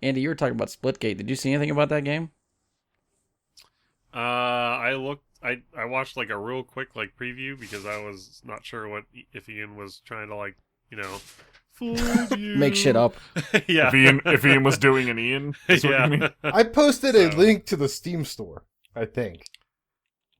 Andy, you were talking about Splitgate. Did you see anything about that game? I watched like a real quick like preview because I was not sure what if Ian was trying to like fool Make shit you. up. Yeah, If Ian was doing an Ian, is what you mean? I posted a So- link to the Steam store, I think.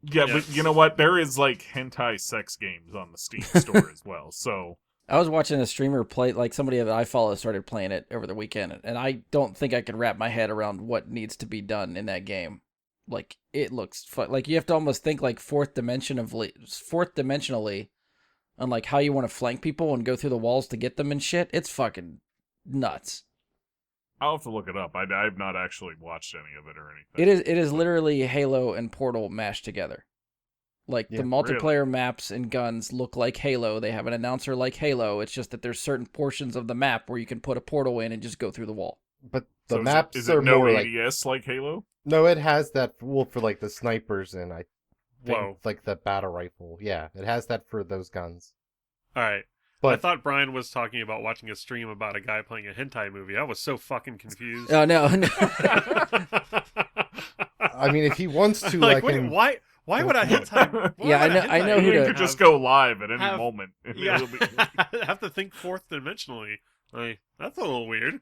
Yeah, Yes. but you know what? There is like hentai sex games on the Steam store as well. So I was watching a streamer play, like somebody that I follow started playing it over the weekend, and I don't think I could wrap my head around what needs to be done in that game. Like, it looks fun. Like, you have to almost think like fourth dimensionally on like how you want to flank people and go through the walls to get them and shit. It's fucking nuts. I'll have to look it up. I've not actually watched any of it or anything. It is literally Halo and Portal mashed together. Like, Yeah, the multiplayer maps and guns look like Halo. They have an announcer like Halo. It's just that there's certain portions of the map where you can put a portal in and just go through the wall. But the So maps is it are no more like... ADS like Halo? No, it has that for like the snipers and I think Whoa. like the battle rifle. Yeah, it has that for those guns. All right. But I thought Brian was talking about watching a stream about a guy playing a hentai movie. I was so fucking confused. Oh, no. no. I mean, if he wants to, like, I wait, can... why would a hentai? why Yeah, would a I know hentai who You to- could just go live at any have- moment. And Yeah, it'll be... I have to think fourth dimensionally. Like, that's a little weird.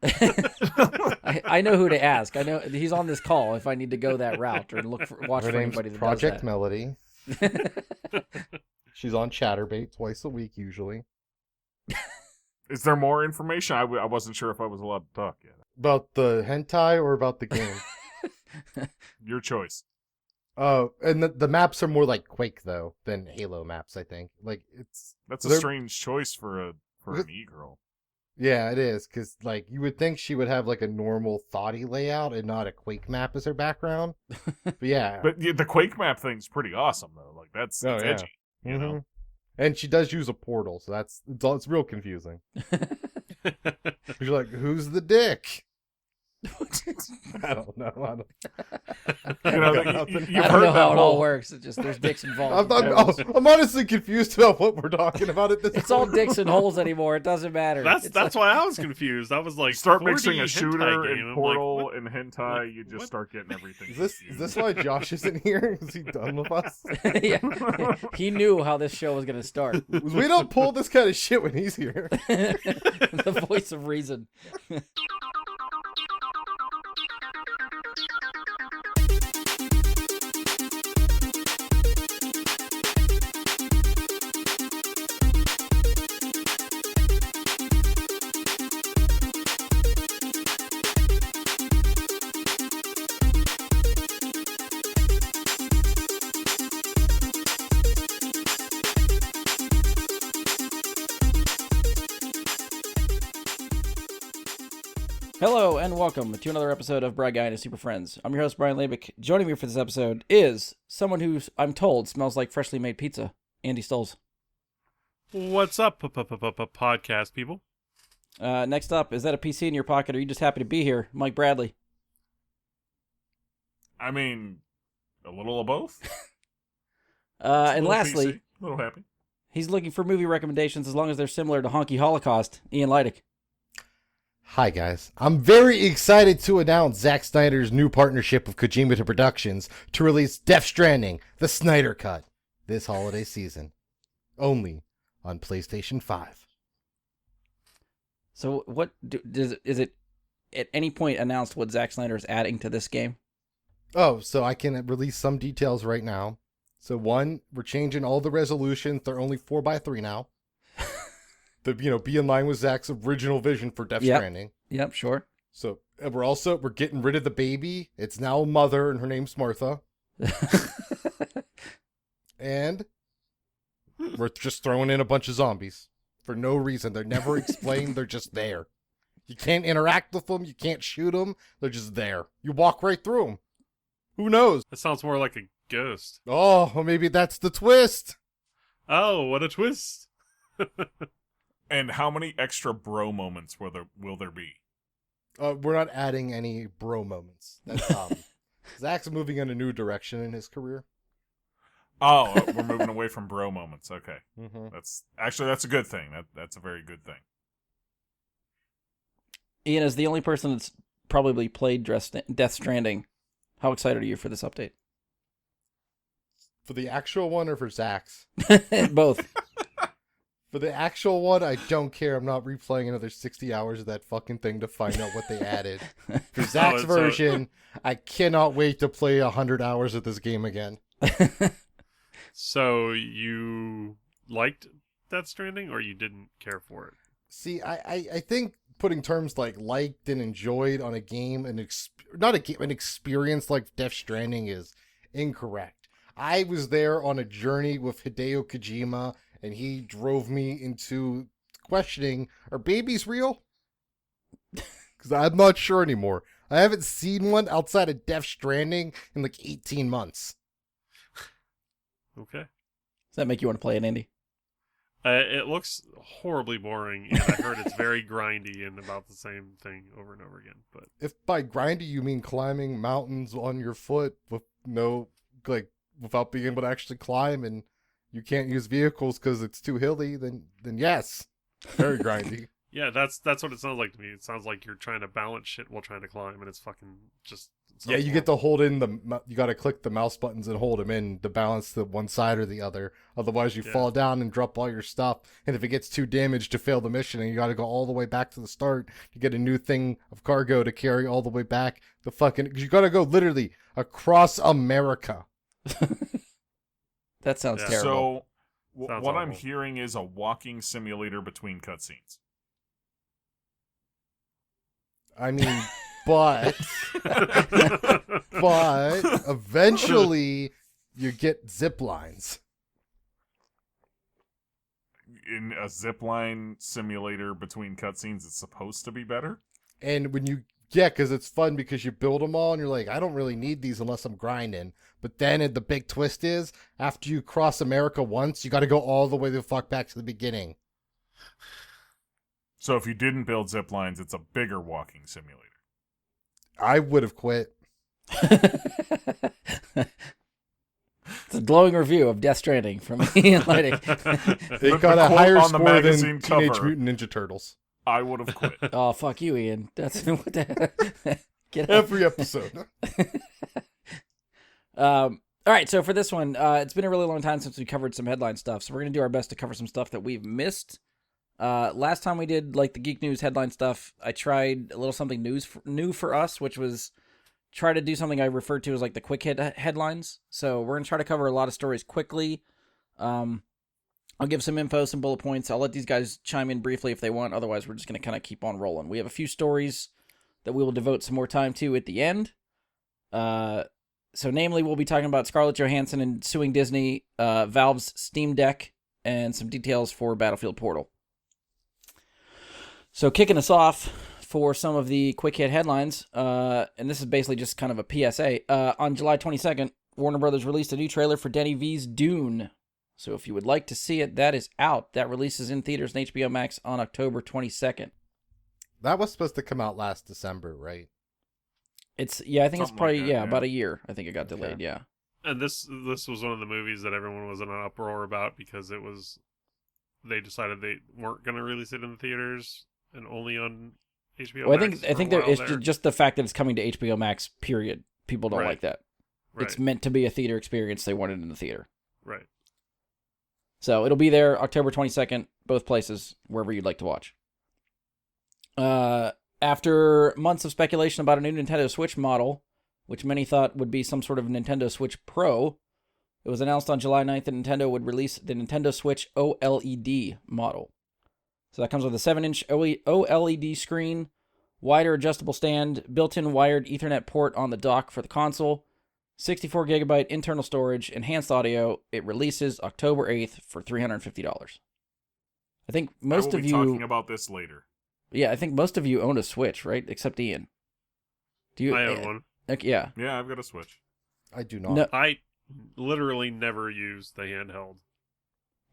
I know who to ask. I know he's on this call if I need to go that route or watch Her for name's anybody that Project does Melody. that. She's on Chatterbait twice a week usually. Is there more information? I wasn't sure if I was allowed to talk yet. About the hentai or about the game? Your choice. Oh, and the maps are more like Quake though than Halo maps. I think like That's a they're- strange choice for an e-girl. Yeah, it is because like you would think she would have like a normal thoughty layout and not a Quake map as her background. But yeah, But yeah, the Quake map thing's pretty awesome though. Like that's Oh, it's yeah. edgy. You know? And she does use a portal, so it's real confusing. You're like, who's the dick? I don't know. You know, got you- nothing. you've I don't heard know how that it all whole- works. It's just there's dicks involved. I'm honestly confused about what we're talking about at this It's all point. dicks and holes anymore. It doesn't matter. That's It's why I was confused. I was like, Start 40 mixing a hentai shooter game. and I'm like, Portal what? and hentai, Like, you just what? start getting everything. Is this why Josh isn't here? Is he done with us? yeah. He knew how this show was going to start. We don't pull this kind of shit when he's here. The voice of reason. Hello and welcome to another episode of Brad Guy and his Super Friends. I'm your host, Brian Labick. Joining me for this episode is someone who I'm told smells like freshly made pizza, Andy Stoles. What's up, podcast people? Next up, is that a PC in your pocket or are you just happy to be here? Mike Bradley. I mean, a little of both. And A little lastly, PC, a little happy. he's looking for movie recommendations as long as they're similar to Honky Holocaust, Ian Leidick. Hi, guys. I'm very excited to announce Zack Snyder's new partnership with Kojima Productions to release Death Stranding, the Snyder Cut, this holiday season. Only on PlayStation 5. So is it at any point announced what Zack Snyder is adding to this game? Oh, so I can release some details right now. So one, we're changing all the resolutions. They're only 4:3 now. Be in line with Zack's original vision for Death Yep. Stranding. Yep, sure. So and we're getting rid of the baby. It's now a mother, and her name's Martha. And we're just throwing in a bunch of zombies for no reason. They're never explained. They're just there. You can't interact with them. You can't shoot them. They're just there. You walk right through them. Who knows? That sounds more like a ghost. Oh, well, maybe that's the twist. Oh, what a twist! And how many extra bro moments will there be? We're not adding any bro moments. That's Zach's moving in a new direction in his career. Oh, we're moving away from bro moments. Okay, Mm-hmm. that's a good thing. That's a very good thing. Ian is the only person that's probably played Death Stranding. How excited are you for this update? For the actual one or for Zach's? Both. For the actual one, I don't care. I'm not replaying another 60 hours of that fucking thing to find out what they added. For Zach's version, I cannot wait to play 100 hours of this game again. So you liked Death Stranding, or you didn't care for it? See, I think putting terms like liked and enjoyed on a game, an experience like Death Stranding is incorrect. I was there on a journey with Hideo Kojima, and he drove me into questioning, are babies real? Because I'm not sure anymore. I haven't seen one outside of Death Stranding in like 18 months. Okay. Does that make you want to play it, Andy? It looks horribly boring, and I heard it's very grindy and about the same thing over and over again. But If by grindy you mean climbing mountains on your foot with without being able to actually climb, and you can't use vehicles because it's too hilly, then yes, very grindy. yeah, that's what it sounds like to me. It sounds like you're trying to balance shit while trying to climb, and it's fucking just. Yeah, you get to hold in you got to click the mouse buttons and hold them in to balance the one side or the other. Otherwise, you fall down and drop all your stuff. And if it gets too damaged to fail the mission, and you got to go all the way back to the start to get a new thing of cargo to carry all the way back. Because you got to go literally across America. That sounds terrible. So, Sounds what I'm awful. hearing is a walking simulator between cutscenes. I mean, but eventually you get zip lines. In a zipline simulator between cutscenes, it's supposed to be better. And because it's fun because you build them all and you're like, I don't really need these unless I'm grinding. But then the big twist is, after you cross America once, you got to go all the way the fuck back to the beginning. So if you didn't build zip lines, it's a bigger walking simulator. I would have quit. It's a glowing review of Death Stranding from me and Lighting. It got a quote higher on the score than magazine Teenage cover. Mutant Ninja Turtles. I would have quit. Oh, fuck you, Ian. That's what the get out. Every episode. All right, so for this one, it's been a really long time since we covered some headline stuff, so we're going to do our best to cover some stuff that we've missed. Last time we did like the Geek News headline stuff, I tried a little something new for us, which was try to do something I referred to as like the quick hit headlines. So we're going to try to cover a lot of stories quickly. I'll give some info, some bullet points. I'll let these guys chime in briefly if they want. Otherwise, we're just going to kind of keep on rolling. We have a few stories that we will devote some more time to at the end. So namely, we'll be talking about Scarlett Johansson and suing Disney, Valve's SteamDeck, and some details for Battlefield Portal. So kicking us off for some of the quick hit headlines, and this is basically just kind of a PSA. On July 22nd, Warner Brothers released a new trailer for Denny V's Dune. So if you would like to see it, that is out. That releases in theaters and HBO Max on October 22nd. That was supposed to come out last December, right? I think Something it's probably, like that, yeah. about a year. I think it got delayed, yeah. And this was one of the movies that everyone was in an uproar about because they decided they weren't going to release it in the theaters and only on HBO Well, Max. I think it's just the fact that it's coming to HBO Max, period. People don't Right. like that. Right. It's meant to be a theater experience. They want it in the theater. Right. So it'll be there October 22nd, both places, wherever you'd like to watch. After months of speculation about a new Nintendo Switch model, which many thought would be some sort of Nintendo Switch Pro, it was announced on July 9th that Nintendo would release the Nintendo Switch OLED model. So that comes with a 7-inch OLED screen, wider adjustable stand, built-in wired Ethernet port on the dock for the console, 64GB internal storage, enhanced audio. It releases October 8th for $350. I think most I will of be you... talking about this later. Yeah, I think most of you own a Switch, right? Except Ian. Do you? I own one. Okay, yeah. Yeah, I've got a Switch. I do not. No, I literally never use the handheld.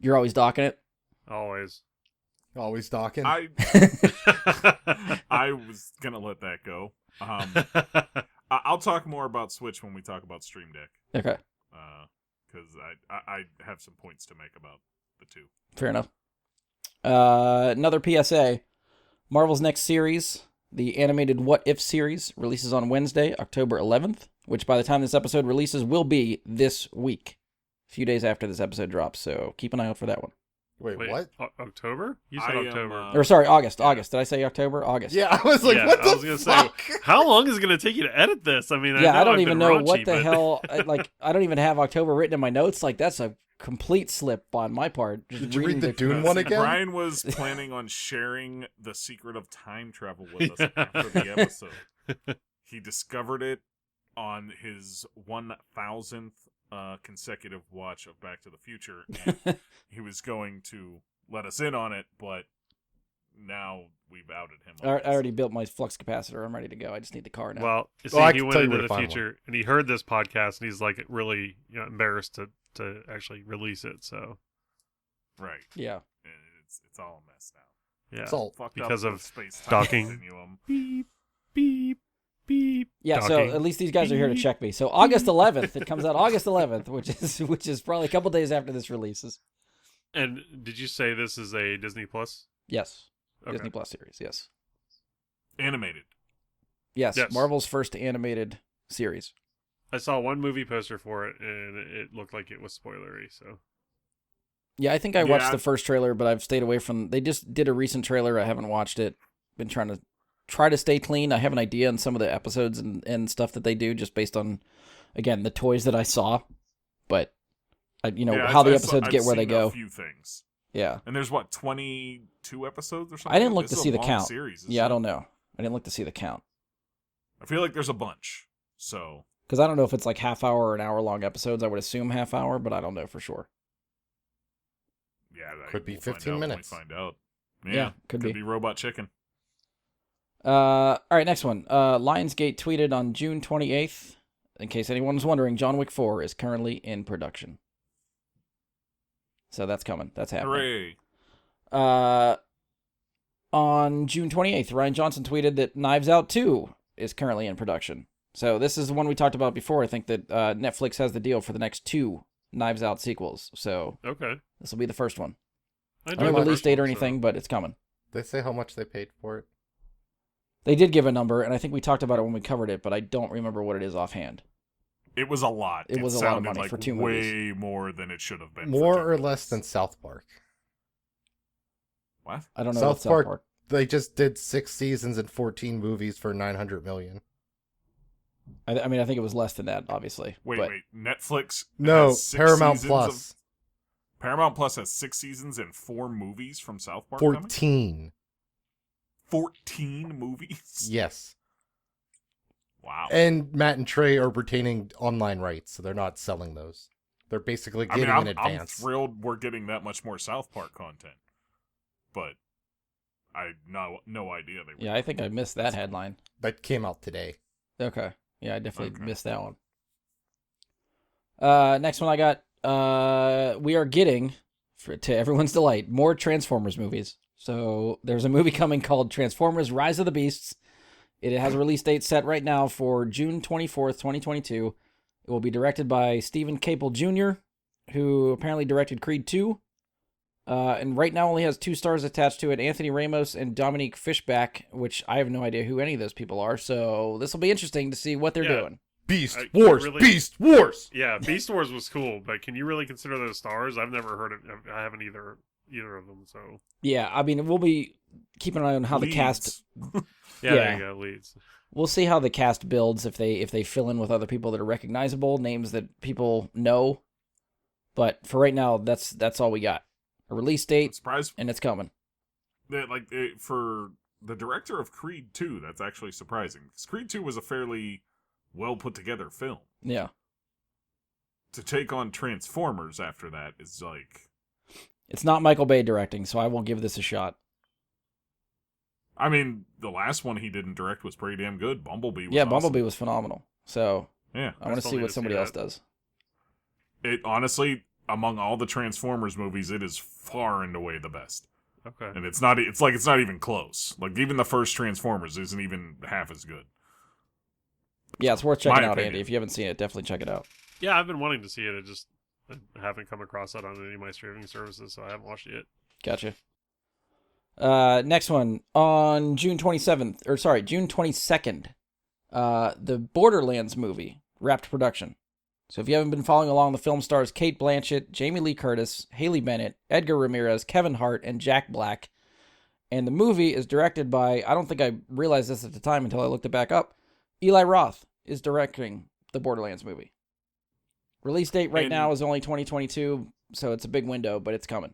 you're always docking it. Always. Always docking. I was gonna let that go. I'll talk more about Switch when we talk about SteamDeck. Okay, Because I have some points to make about the two. fair enough. Another PSA. Marvel's next series, The animated What If series releases on Wednesday, October 11th, which by the time this episode releases will be this week. A few days after this episode drops, so keep an eye out for that one. Wait, what? October? You said October. Or sorry, August. August. Did I say October? August. Yeah, I was like, what the I was gonna fuck? say, how long is it gonna take you to edit this? I mean, Yeah, I don't I've even been know raunchy, what the but- hell. I don't even have October written in my notes. Like, that's a complete slip on my part. Just Did you read reading the Dune one again? Brian was planning on sharing the secret of time travel with us after the episode. He discovered it on his 1,000th consecutive watch of Back to the Future. And he was going to let us in on it, but now we've outed him. I already built my flux capacitor. I'm ready to go. I just need the car now. Well, you see, I he can went tell you into where to the find future and he heard this podcast and he's like really embarrassed to actually release it. So Right. yeah. It's all a mess now. yeah, It's all Fucked Because up of the space-time docking. continuum. beep beep beep. Yeah, so Docking. at least these guys are here to check me. So August 11th, it comes out August 11th, which is probably a couple days after this releases. And did you say this is a Disney Plus? Yes, Okay. Disney Plus series. Yes, Animated. yes, Yes. Marvel's first animated series. I saw one movie poster for it and it looked like it was spoilery. So Yeah, I think I watched Yeah. the first trailer, but I've stayed away from. They just did a recent trailer. I haven't watched it. Been trying to stay clean. I have an idea on some of the episodes and stuff that they do, just based on, again, the toys that I saw, but Yeah, how the I've episodes I've get where they seen go. A few things. Yeah, And there's 22 episodes or something? I didn't look This to is see a the long count. Series, Yeah, I don't know. I didn't look to see the count I feel like there's a bunch. So because I don't know if it's like half hour or an hour long episodes. I would assume half hour, but I don't know for sure. yeah, Could be we'll find 15 out when we minutes. Find out. Yeah, could be. Robot Chicken. All right, next one. Lionsgate tweeted on June 28th. In case anyone's wondering, John Wick 4 is currently in production. So that's coming. That's happening. Hooray! On June 28th, Ryan Johnson tweeted that Knives Out 2 is currently in production. So this is the one we talked about before. I think that Netflix has the deal for the next 2 Knives Out sequels. So Okay. this will be the first one. I No know the release first date or one, so- anything, but it's coming. They say how much they paid for it. They did give a number, and I think we talked about it when we covered it, but I don't remember what it is offhand. It was a lot. It was a lot of sounded money like for 2 way movies. more than it should have been. for More 2 or less than movies. South Park. What? I don't know South what South Park- Park. They just did 6 seasons and 14 movies for $900 million. I mean, I think it was less than that, obviously. Wait. Netflix. No, has 6 Paramount seasons Plus. Paramount Plus has 6 seasons and 4 movies from South Park. coming? 14. 14 movies. Yes. Wow. And Matt and Trey are retaining online rights, so they're not selling those. They're basically I getting mean, in I'm advance. thrilled we're getting that much more South Park content, but I had no idea they were. Yeah, I think I missed that headline. That came out today. Okay. Yeah, I definitely Okay. missed that one. Next one I got. We are getting, to everyone's delight, more Transformers movies. So there's a movie coming called Transformers: Rise of the Beasts. It has a release date set right now for June 24th, 2022. It will be directed by Stephen Caple Jr., who apparently directed Creed 2. And right now only has 2 stars attached to it, Anthony Ramos and Dominique Fishback, which I have no idea who any of those people are. So this will be interesting to see what they're Yeah. doing. Beast I Wars! really- Beast Wars! Yeah, Beast Wars was cool, but can you really consider those stars? I've never heard it. I haven't either of them. So Yeah, I mean, we'll be keeping an eye on how the cast. Leads. yeah, Yeah. there you go. Leads. We'll see how the cast builds if they fill in with other people that are recognizable, names that people know. But for right now, that's all we got. A release I'm date, surprised and it's coming. that for the director of Creed 2, that's actually surprising. Because Creed 2 was a fairly well put together film. Yeah, To take on Transformers after that is like, it's not Michael Bay directing, so I will give this a shot. I mean, the last one he didn't direct was pretty damn good. Bumblebee was Yeah, awesome. Bumblebee was phenomenal. So Yeah. I want to still see need what to see somebody else that. does. It honestly, among all the Transformers movies, it is far and away the best. Okay. And it's not even close. Like even the first Transformers isn't even half as good. Yeah, it's worth checking My out, opinion. Andy. If you haven't seen it, definitely check it out. Yeah, I've been wanting to see it. I haven't come across it on any of my streaming services, so I haven't watched it yet. Gotcha. Next one on June 22nd. The Borderlands movie wrapped production. So if you haven't been following along, the film stars Kate Blanchett, Jamie Lee Curtis, Haley Bennett, Edgar Ramirez, Kevin Hart, and Jack Black. And the movie is directed by, I don't think I realized this at the time until I looked it back up, Eli Roth is directing the Borderlands movie. Release date right now is only 2022, so it's a big window, but it's coming.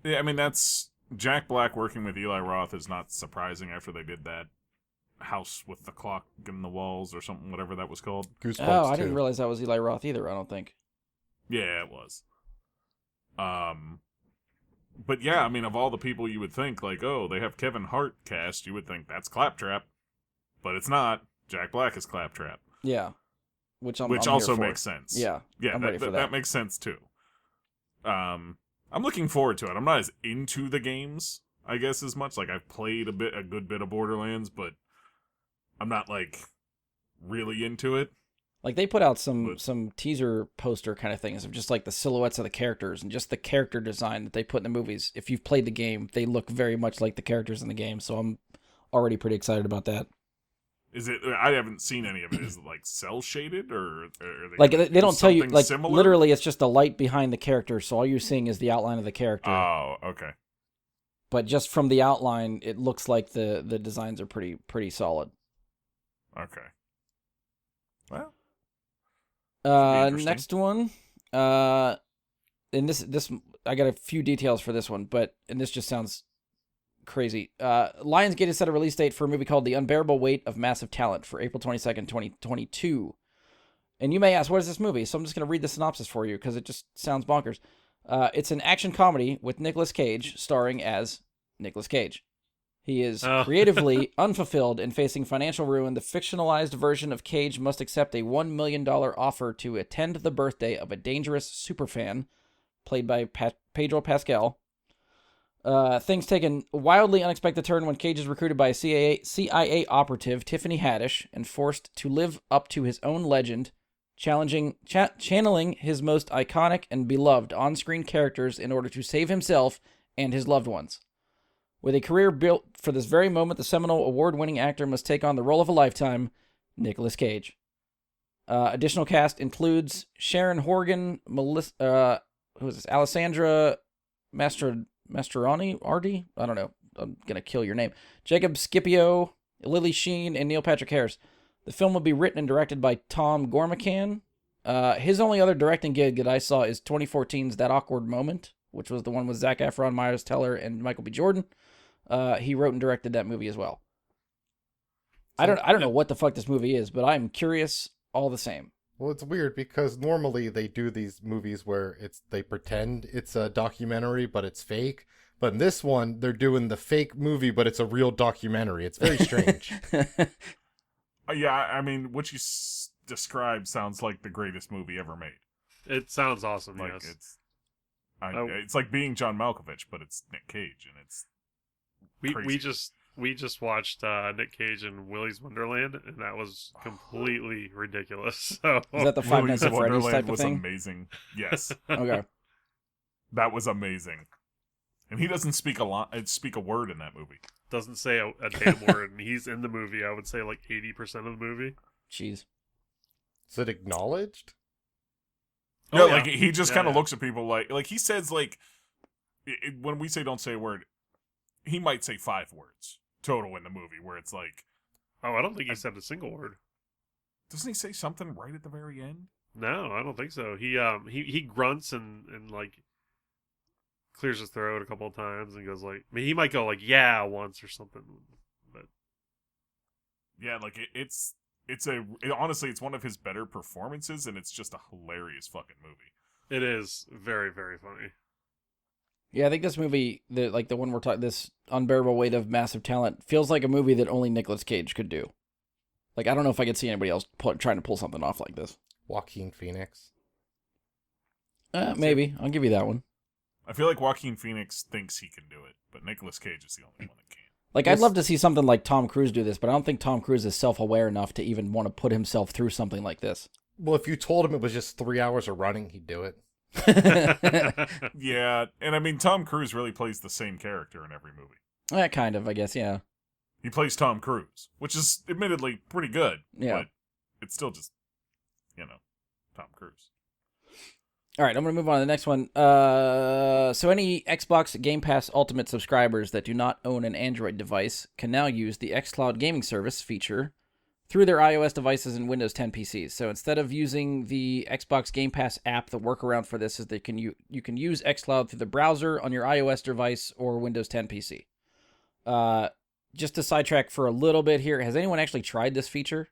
Yeah, I mean, that's Jack Black working with Eli Roth is not surprising after they did that House with the Clock in the Walls or something, whatever that was called. Goosebumps. Oh, I didn't realize that was Eli Roth either, I don't think. Yeah, it was. But yeah, I mean, of all the people you would think, like, oh, they have Kevin Hart cast, you would think that's Claptrap. But it's not. Jack Black is Claptrap. Yeah. Which I'm also here for. makes sense. Yeah. Yeah, that makes sense too. I'm looking forward to it. I'm not as into the games, I guess, as much. Like, I've played a good bit of Borderlands, but I'm not, like, really into it. Like, they put out some teaser poster kind of things of just, like, the silhouettes of the characters and just the character design that they put in the movies. If you've played the game, they look very much like the characters in the game, so I'm already pretty excited about that. Is it? I haven't seen any of it. Is it, like, cel-shaded, or like, they don't tell you, like, similar? Literally, it's just the light behind the character, so all you're seeing is the outline of the character. Oh, okay. But just from the outline, it looks like the designs are pretty solid. Okay. Well. Next one. And this I got a few details for this one, and this just sounds crazy. Lionsgate has set a release date for a movie called The Unbearable Weight of Massive Talent for April 22nd, 2022. And you may ask, what is this movie? So I'm just going to read the synopsis for you because it just sounds bonkers. It's an action comedy with Nicolas Cage starring as Nicolas Cage. He is creatively unfulfilled and facing financial ruin. The fictionalized version of Cage must accept a $1 million offer to attend the birthday of a dangerous superfan, played by Pedro Pascal. Things take a wildly unexpected turn when Cage is recruited by a CIA operative, Tiffany Haddish, and forced to live up to his own legend, channeling his most iconic and beloved on-screen characters in order to save himself and his loved ones. With a career built for this very moment, the seminal award-winning actor must take on the role of a lifetime, Nicolas Cage. Additional cast includes Sharon Horgan, Alessandra Mastroianni, Ardi? I don't know. I'm going to kill your name. Jacob Scipio, Lily Sheen, and Neil Patrick Harris. The film will be written and directed by Tom Gormican. His only other directing gig that I saw is 2014's That Awkward Moment, which was the one with Zac Efron, Miles Teller, and Michael B. Jordan. He wrote and directed that movie as well. I don't know what the fuck this movie is, but I'm curious all the same. Well, it's weird because normally they do these movies where they pretend it's a documentary, but it's fake. But in this one, they're doing the fake movie, but it's a real documentary. It's very strange. Yeah, I mean, what you described sounds like the greatest movie ever made. It sounds awesome, Like yes. it's like being John Malkovich, but it's Nick Cage, and it's crazy. We just watched Nick Cage in Willy's Wonderland, and that was completely ridiculous. So Is that the Five Nights at Freddy's Wonderland type of was thing? amazing. Yes, Okay. that was amazing. And he doesn't speak a word in that movie. doesn't say a damn word, and he's in the movie. I would say like 80% of the movie. Jeez. Is it acknowledged? Yeah, like he just kind of looks at people like he says like when we say don't say a word, he might say 5 words total in the movie where it's like, oh, I don't think he said a single word. Doesn't he say something right at the very end? No, I don't think so. He grunts and like clears his throat a couple of times and goes like, I mean, he might go like yeah once or something, but yeah, like honestly it's one of his better performances, and it's just a hilarious fucking movie. it is very, very funny. Yeah, I think this movie, the one we're talking, this Unbearable Weight of Massive Talent, feels like a movie that only Nicolas Cage could do. Like, I don't know if I could see anybody else trying to pull something off like this. Joaquin Phoenix. Maybe. I'll give you that one. I feel like Joaquin Phoenix thinks he can do it, but Nicolas Cage is the only one that can. Like, I'd love to see something like Tom Cruise do this, but I don't think Tom Cruise is self-aware enough to even want to put himself through something like this. Well, if you told him it was just 3 hours of running, he'd do it. Yeah, and I mean, Tom Cruise really plays the same character in every movie. Kind of, I guess, yeah. He plays Tom Cruise, which is admittedly pretty good. Yeah. But it's still just, Tom Cruise. All right, I'm going to move on to the next one. So any Xbox Game Pass Ultimate subscribers that do not own an Android device can now use the xCloud gaming service feature through their iOS devices and Windows 10 PCs. So instead of using the Xbox Game Pass app, the workaround for this is that you can use xCloud through the browser on your iOS device or Windows 10 PC. Just to sidetrack for a little bit here, has anyone actually tried this feature?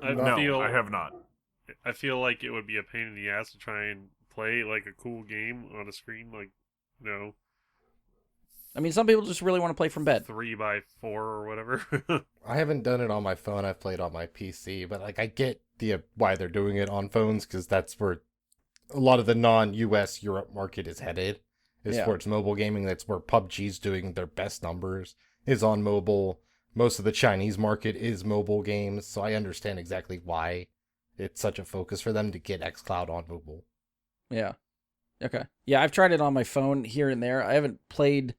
I have not. I feel like it would be a pain in the ass to try and play like a cool game on a screen, like, I mean, some people just really want to play from bed. 3x4 or whatever. I haven't done it on my phone. I've played on my PC, but like I get why they're doing it on phones, because that's where a lot of the non-US Europe market is headed. Is towards mobile gaming. That's where PUBG's doing their best numbers, is on mobile. Most of the Chinese market is mobile games, so I understand exactly why it's such a focus for them to get xCloud on mobile. Yeah. Okay. Yeah, I've tried it on my phone here and there. I haven't played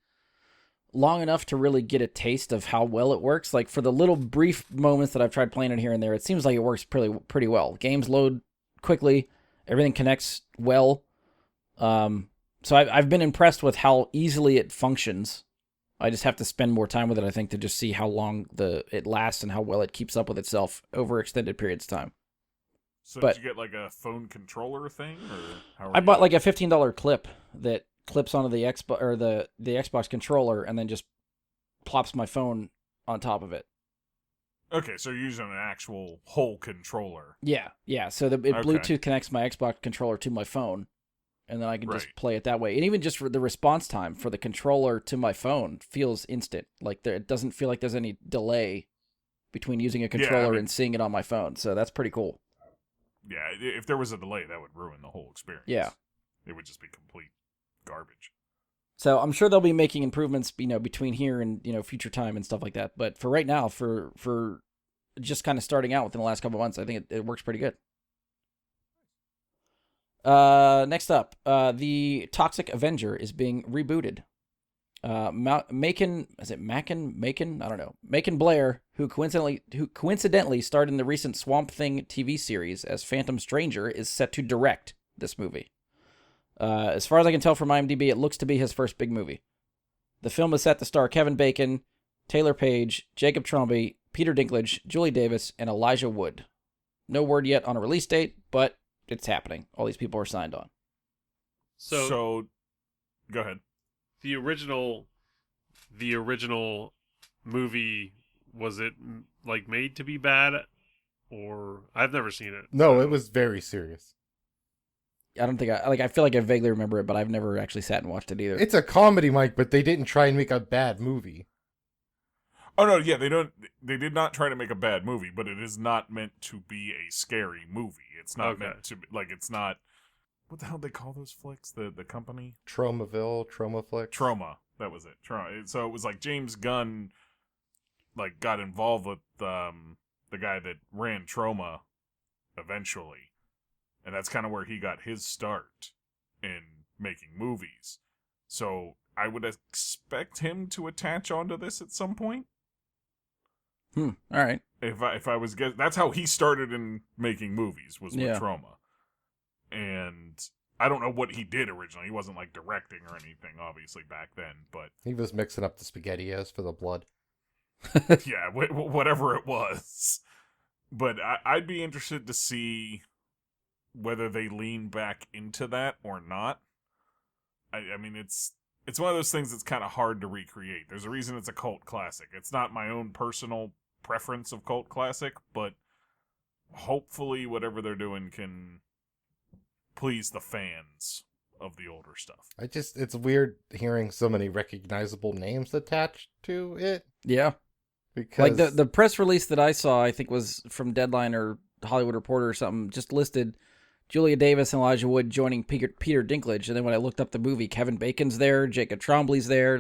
long enough to really get a taste of how well it works. Like, for the little brief moments that I've tried playing it here and there, it seems like it works pretty well. Games load quickly. Everything connects well. So I've been impressed with how easily it functions. I just have to spend more time with it, I think, to just see how long it lasts and how well it keeps up with itself over extended periods of time. So did you get like a phone controller thing, or I bought like a $15 clip that clips onto the Xbox or the Xbox controller and then just plops my phone on top of it. Okay, so you're using an actual whole controller. Yeah. So it Bluetooth connects my Xbox controller to my phone, and then I can just play it that way. And even just for the response time for the controller to my phone feels instant. Like it doesn't feel like there's any delay between using a controller and seeing it on my phone. So that's pretty cool. Yeah, if there was a delay, that would ruin the whole experience. Yeah. It would just be complete garbage. So I'm sure they'll be making improvements, between here and, future time and stuff like that. But for right now, for just kind of starting out within the last couple of months, I think it works pretty good. Next up, the Toxic Avenger is being rebooted. Macon, I don't know. Macon Blair, who coincidentally starred in the recent Swamp Thing TV series as Phantom Stranger, is set to direct this movie. As far as I can tell from IMDb, it looks to be his first big movie. The film is set to star Kevin Bacon, Taylor Page, Jacob Tremblay, Peter Dinklage, Julie Davis, and Elijah Wood. No word yet on a release date, but it's happening. All these people are signed on. So go ahead. The original movie, was it like made to be bad, or I've never seen it? No, it was very serious. I don't think I feel like I vaguely remember it, but I've never actually sat and watched it either. It's a comedy, Mike, but they didn't try and make a bad movie. Oh no, yeah, they did not try to make a bad movie, but it is not meant to be a scary movie. It's not meant to be, it's not, what the hell do they call those flicks? The company? Trauma flick. Trauma. That was it. So it was like James Gunn got involved with the guy that ran Trauma eventually. And that's kind of where he got his start in making movies. So I would expect him to attach onto this at some point. All right. If I was guessing, that's how he started in making movies, was with Trauma. And I don't know what he did originally. He wasn't directing or anything, obviously, back then. But he was mixing up the SpaghettiOs for the blood. Yeah, whatever it was. But I'd be interested to see whether they lean back into that or not. I mean, it's one of those things that's kind of hard to recreate. There's a reason it's a cult classic. It's not my own personal preference of cult classic, but hopefully whatever they're doing can please the fans of the older stuff. It's weird hearing so many recognizable names attached to it. Yeah. Because the press release that I saw, I think was from Deadline or Hollywood Reporter or something, just listed Julia Davis and Elijah Wood joining Peter Dinklage. And then when I looked up the movie, Kevin Bacon's there, Jacob Tremblay's there.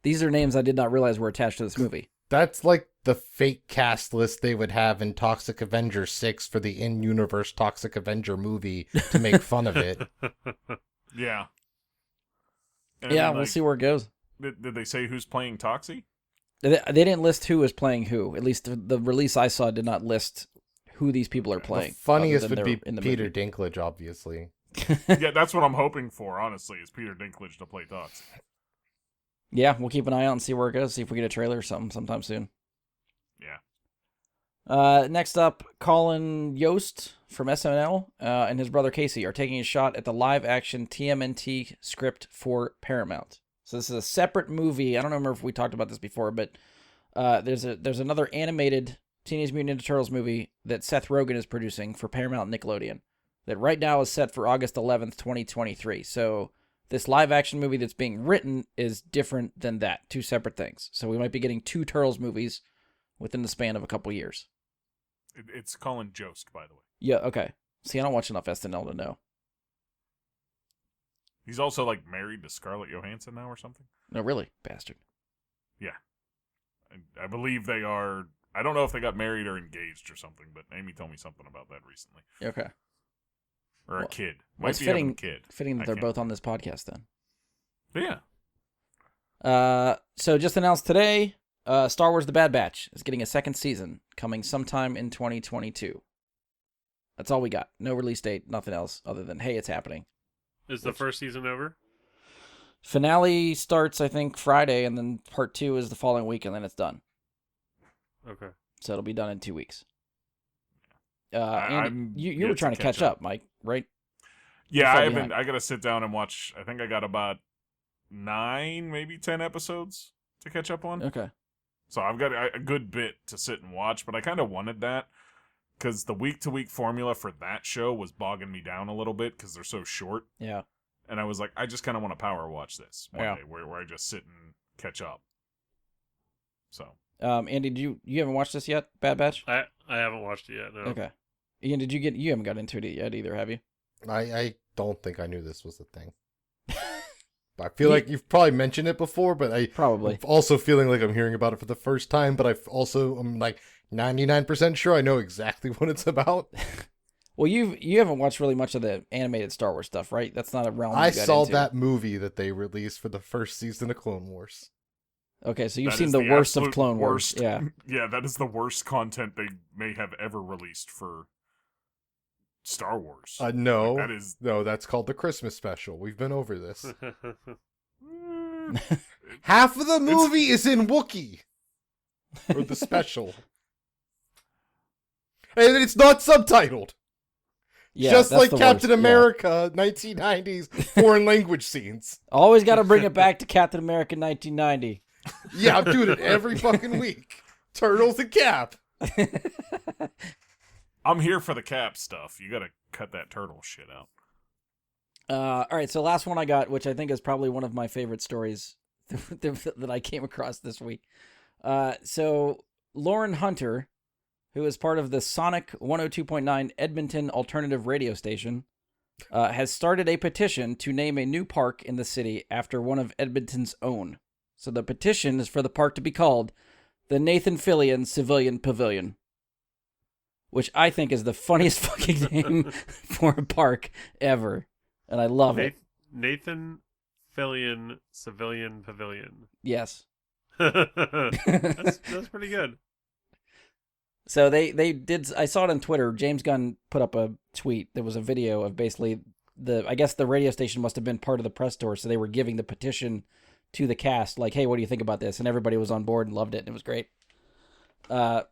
These are names I did not realize were attached to this movie. That's the fake cast list they would have in Toxic Avenger 6 for the in-universe Toxic Avenger movie to make fun of it. Yeah. And Yeah, then, we'll like, see where it goes. Did they say who's playing Toxie? They didn't list who is playing who. At least the release I saw did not list who these people are playing. The funniest other than would be they're in the Peter movie. Dinklage, obviously. Yeah, that's what I'm hoping for, honestly, is Peter Dinklage to play Toxie. Yeah, we'll keep an eye out and see where it goes. See if we get a trailer or something sometime soon. Yeah. Next up, Colin Yost from SNL and his brother Casey are taking a shot at the live-action TMNT script for Paramount. So this is a separate movie. I don't remember if we talked about this before, but there's another animated Teenage Mutant Ninja Turtles movie that Seth Rogen is producing for Paramount and Nickelodeon that right now is set for August 11th, 2023. So this live-action movie that's being written is different than that. Two separate things. So we might be getting two Turtles movies within the span of a couple years. It's Colin Jost, by the way. Yeah, okay. See, I don't watch enough SNL to know. He's also, like, married to Scarlett Johansson now or something. No, really, bastard. Yeah. I believe they are... I don't know if they got married or engaged or something, but Amy told me something about that recently. Okay. Or Well, a kid. Well, Might it's be having a fitting, kid. fitting that I they're can't- both on this podcast then. Yeah. So just announced today, Star Wars The Bad Batch is getting a second season coming sometime in 2022. That's all we got. No release date, nothing else other than, hey, it's happening. Is the first season over? Finale starts, I think, Friday, and then part 2 is the following week, and then it's done. Okay. So it'll be done in 2 weeks. I'm Andy, you yet were trying to catch up, Mike, right? Yeah, far I haven't. behind? I gotta sit down and watch. I think I got about 9, maybe 10 episodes to catch up on. Okay. So I've got a good bit to sit and watch, but I kind of wanted that because the week-to-week formula for that show was bogging me down a little bit because they're so short. Yeah. And I was like, I just kind of want to power watch this one Yeah. day where I just sit and catch up. So Andy, you haven't watched this yet, Bad Batch? I haven't watched it yet. No. Okay. Ian, you haven't got into it yet either, have you? I don't think I knew this was a thing. I feel like you've probably mentioned it before, but Probably. I'm also feeling like I'm hearing about it for the first time, but I'm like 99% sure I know exactly what it's about. Well, you haven't watched really much of the animated Star Wars stuff, right? That's not a realm I you got saw into. that movie that they released for the first season of Clone Wars. Okay, so you've that seen is the worst of absolute Clone Wars. worst- Yeah. Yeah, that is the worst content they may have ever released for Star Wars. No, Like, that is no, that's called the Christmas special. We've been over this. Half of the movie is in Wookiee. Or the special. And it's not subtitled. Yeah, Just that's like the Captain worst. Yeah. America, 1990s foreign language scenes. Always got to bring it back to Captain America 1990. Yeah, I'm doing it every fucking week. Turtles and Cap. I'm here for the Cap stuff. You gotta cut that turtle shit out. All right, so last one I got, which I think is probably one of my favorite stories that I came across this week. So Lauren Hunter, who is part of the Sonic 102.9 Edmonton alternative radio station, has started a petition to name a new park in the city after one of Edmonton's own. So the petition is for the park to be called the Nathan Fillion Civilian Pavilion, which I think is the funniest fucking name for a park ever. And I love it. Nathan Fillion Civilian Pavilion. Yes. that's pretty good. So they did. I saw it on Twitter. James Gunn put up a tweet. There was a video of basically I guess the radio station must have been part of the press tour, so they were giving the petition to the cast, like, "Hey, what do you think about this?" And everybody was on board and loved it. And it was great.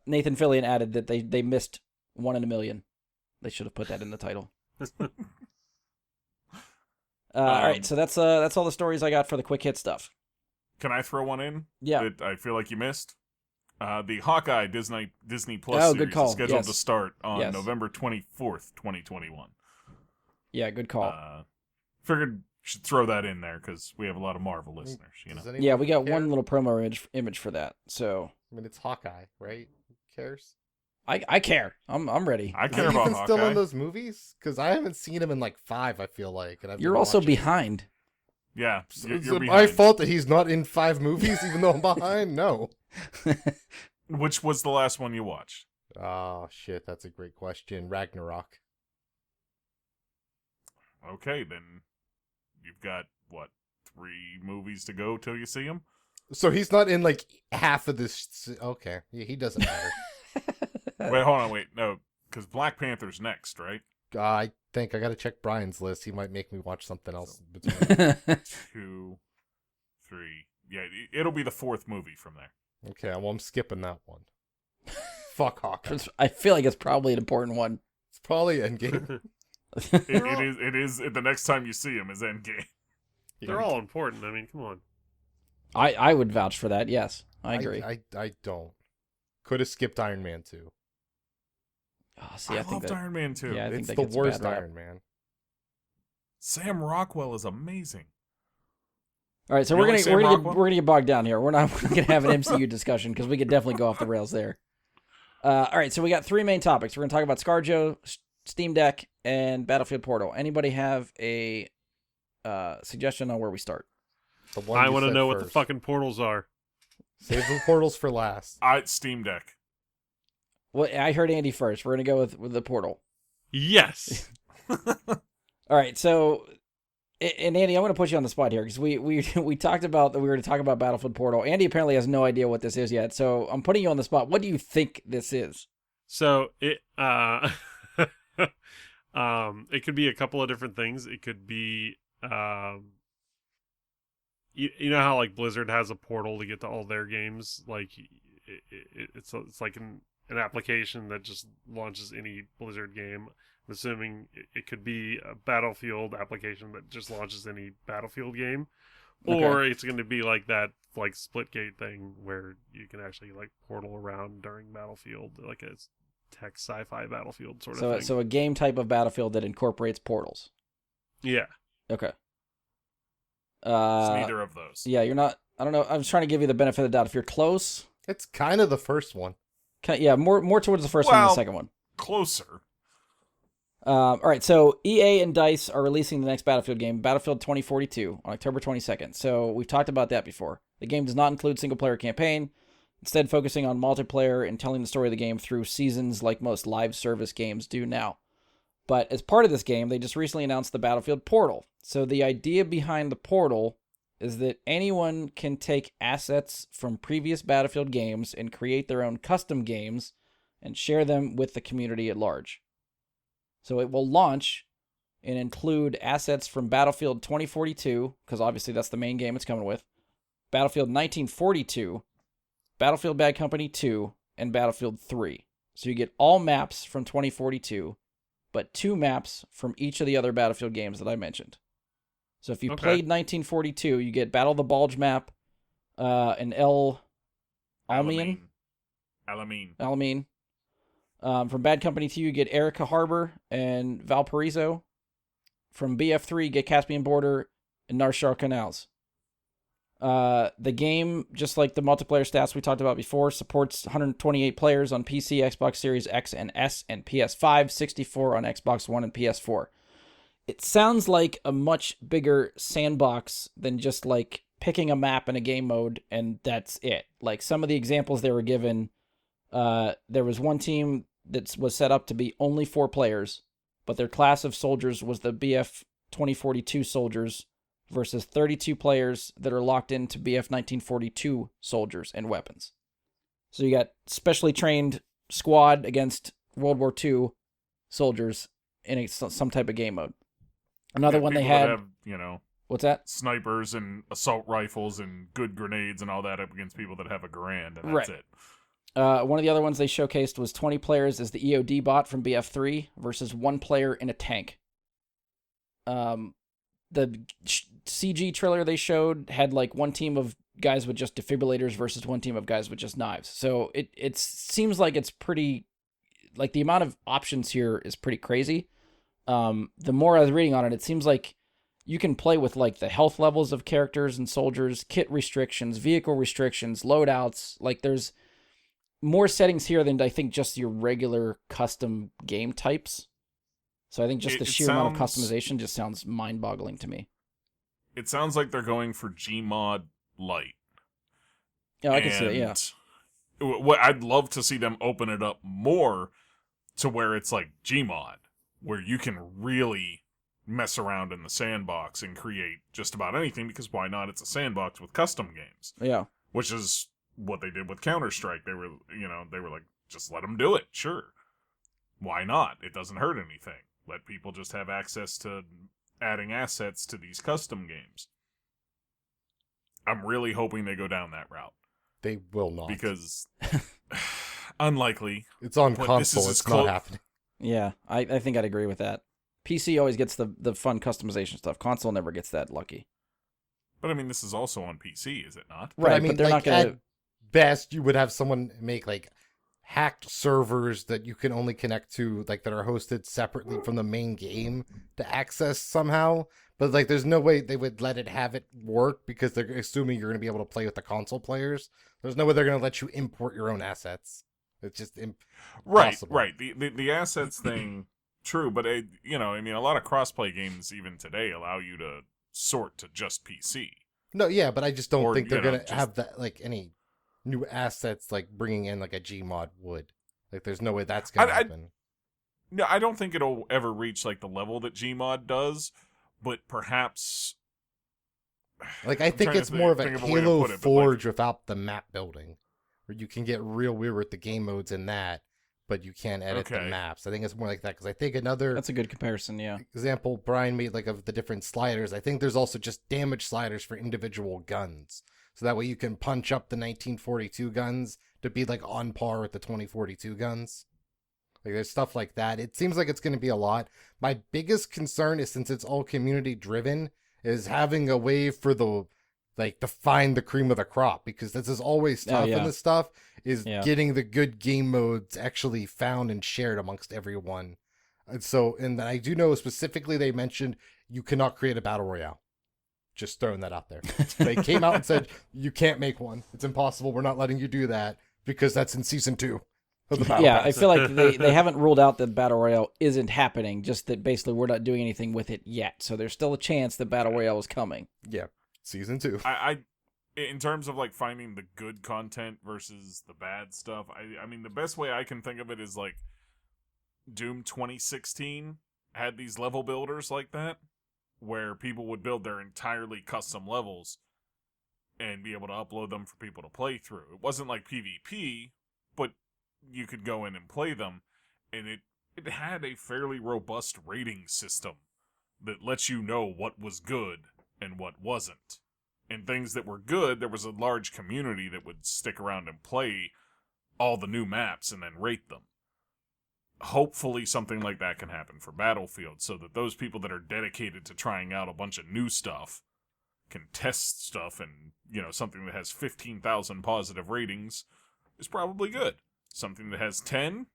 Nathan Fillion added that they missed 1 in a million. They should have put that in the title. All right, so that's all the stories I got for the quick hit stuff. Can I throw one in? Yeah. That I feel like you missed. The Hawkeye Disney Plus Oh, series good call. is scheduled Yes. to start on Yes. November 24th, 2021. Yeah, good call. Figured should throw that in there because we have a lot of Marvel listeners. You know. Does anyone Yeah, we got care? one little promo image for that. So I mean, it's Hawkeye, right? Who cares? I care. I'm ready. I Is care he about even still Hawkeye. in those movies? Because I haven't seen him in like 5, I feel like. And I've You're been also watching. behind. Yeah, Is you're it my behind. fault that he's not in 5 movies, even though I'm behind? No. Which was the last one you watched? Oh, shit, that's a great question. Ragnarok. Okay, then you've got, 3 movies to go till you see him? So he's not in, like, half of this... Okay, yeah, he doesn't matter. Wait, hold on, no, because Black Panther's next, right? I think I gotta check Brian's list. He might make me watch something else between. 2, 3. Yeah, it'll be the 4th movie from there. Okay, well, I'm skipping that one. Fuck Hawkeye. I feel like it's probably an important one. It's probably Endgame. It is. The next time you see him is Endgame. They're all important. I mean, come on. I would vouch for that. Yes, I agree. I don't. Could have skipped Iron Man 2. Oh, see, I think loved that, Iron Man 2. Yeah, I think It's that the gets a worst bad rap. Iron Man. Sam Rockwell is amazing. All right, so You we're like Sam Rockwell? gonna get bogged down here. We're not gonna have an MCU discussion because we could definitely go off the rails there. All right, so we got 3 main topics. We're gonna talk about ScarJo, SteamDeck, and Battlefield Portal. Anybody have a suggestion on where we start? The one I you want to said know what the first. fucking portals are. Save the portals for last. Steam Deck. Well, I heard Andy first. We're gonna go with the Portal. Yes. All right, so and Andy, I'm going to put you on the spot here because we talked about that we were going to talk about Battlefield Portal. Andy apparently has no idea what this is yet, so I'm putting you on the spot. What do you think this is? So it it could be a couple of different things. It could be you know how like Blizzard has a portal to get to all their games. Like it's like an application that just launches any Blizzard game. I'm assuming it could be a Battlefield application that just launches any Battlefield game, or it's going to be like that like Splitgate thing where you can actually like portal around during Battlefield, like a tech sci-fi Battlefield sort of thing. So a game type of Battlefield that incorporates portals. Yeah. Okay. It's neither of those. Yeah, you're not. I don't know. I was trying to give you the benefit of the doubt. If you're close, It's kind of the first one. yeah, more towards the first one than the second one. Closer. All right, so EA and DICE are releasing the next Battlefield game, Battlefield 2042, on October 22nd. So we've talked about that before. The game does not include single-player campaign, instead focusing on multiplayer and telling the story of the game through seasons like most live service games do now. But as part of this game, they just recently announced the Battlefield Portal. So the idea behind the Portal is that anyone can take assets from previous Battlefield games and create their own custom games and share them with the community at large. So it will launch and include assets from Battlefield 2042, because obviously that's the main game it's coming with, Battlefield 1942, Battlefield Bad Company 2, and Battlefield 3. So you get all maps from 2042, but 2 maps from each of the other Battlefield games that I mentioned. So if you played 1942, you get Battle of the Bulge map, and Alamein. From Bad Company 2, you get Erica Harbor and Valparaiso. From BF3, you get Caspian Border and Narshar Canals. The game, just like the multiplayer stats we talked about before, supports 128 players on PC, Xbox Series X and S, and PS5, 64 on Xbox One and PS4. It sounds like a much bigger sandbox than just like picking a map in a game mode and that's it. Like some of the examples they were given, there was one team that was set up to be only 4 players, but their class of soldiers was the BF 2042 soldiers versus 32 players that are locked into BF 1942 soldiers and weapons. So you got specially trained squad against World War II soldiers in some type of game mode. Another one they had, have, what's that? Snipers and assault rifles and good grenades and all that up against people that have a grand, and that's it. One of the other ones they showcased was 20 players as the EOD bot from BF3 versus 1 player in a tank. The CG trailer they showed had like 1 team of guys with just defibrillators versus 1 team of guys with just knives. So it seems like it's pretty, like the amount of options here is pretty crazy. The more I was reading on it, it seems like you can play with like the health levels of characters and soldiers, kit restrictions, vehicle restrictions, loadouts. Like there's more settings here than I think just your regular custom game types. So I think just the sheer amount of customization just sounds mind-boggling to me. It sounds like they're going for Gmod Lite. Yeah, I can see it, yeah. what I'd love to see them open it up more to where it's like Gmod, where you can really mess around in the sandbox and create just about anything, because why not? It's a sandbox with custom games. Yeah. Which is what they did with Counter-Strike. They were like, just let them do it, sure. Why not? It doesn't hurt anything. Let people just have access to adding assets to these custom games. I'm really hoping they go down that route. They will not. Because unlikely. It's on But this console. is It's as not clo- happening. Yeah, I think I'd agree with that. PC always gets the fun customization stuff. Console never gets that lucky. But I mean, this is also on PC, is it not? But Right, I mean, but they're like, not going to... at best, you would have someone make like hacked servers that you can only connect to, like that are hosted separately from the main game to access somehow. But like, there's no way they would let it have it work because they're assuming you're going to be able to play with the console players. There's no way they're going to let you import your own assets. It's just impossible. Right. The assets thing, true, but a lot of crossplay games even today allow you to sort to just PC. No, yeah, but I just don't Or, think they're you know, going to just- have that, like, any new assets like bringing in like a Gmod would. Like, there's no way that's going to happen. No, I don't think it'll ever reach like the level that Gmod does, but perhaps. Like, I I'm think trying to it's more of a think of a way to Halo put it, but, like- Forge without the map building, where you can get real weird with the game modes in that, but you can't edit the Okay. maps. I think it's more like that, because I think another That's a good comparison, yeah. example Brian made, like, of the different sliders, I think there's also just damage sliders for individual guns. So that way you can punch up the 1942 guns to be, like, on par with the 2042 guns. Like, there's stuff like that. It seems like it's going to be a lot. My biggest concern is, since it's all community driven, is having a way for the, like, to find the cream of the crop, because this is always tough in this stuff, is getting the good game modes actually found and shared amongst everyone. And so, and I do know specifically they mentioned you cannot create a battle royale. Just throwing that out there. They came out and said, you can't make one. It's impossible. We're not letting you do that, because that's in season 2 of the battle Yeah, pass. I feel like they haven't ruled out that Battle Royale isn't happening, just that basically we're not doing anything with it yet. So there's still a chance that Battle Royale is coming. Yeah, season 2. I in terms of like finding the good content versus the bad stuff, I mean the best way I can think of it is like Doom 2016 had these level builders like that, where people would build their entirely custom levels and be able to upload them for people to play through. It wasn't like PvP, but you could go in and play them, and it had a fairly robust rating system that lets you know what was good and what wasn't. And things that were good, there was a large community that would stick around and play all the new maps and then rate them. Hopefully something like that can happen for Battlefield, so that those people that are dedicated to trying out a bunch of new stuff can test stuff, and, something that has 15,000 positive ratings is probably good. Something that has 10,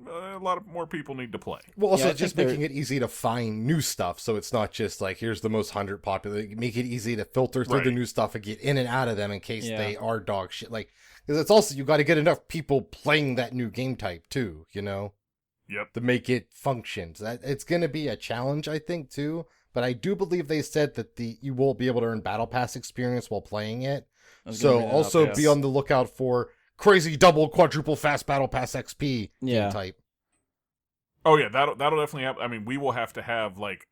a lot of more people need to play. Well, also Yeah, I just think making it easy to find new stuff, so it's not just like, here's the most 100 popular. Make it easy to filter through the Right. new stuff and get in and out of them in case Yeah. they are dog shit. Like, because it's also, you got to get enough people playing that new game type too, Yep. to make it function. So that it's going to be a challenge, I think, too. But I do believe they said that you will be able to earn Battle Pass experience while playing it. I was gonna So bring that also up, be yes. on the lookout for crazy double, quadruple fast Battle Pass XP Yeah. game type. Oh yeah, that'll definitely happen. I mean, we will have to have like.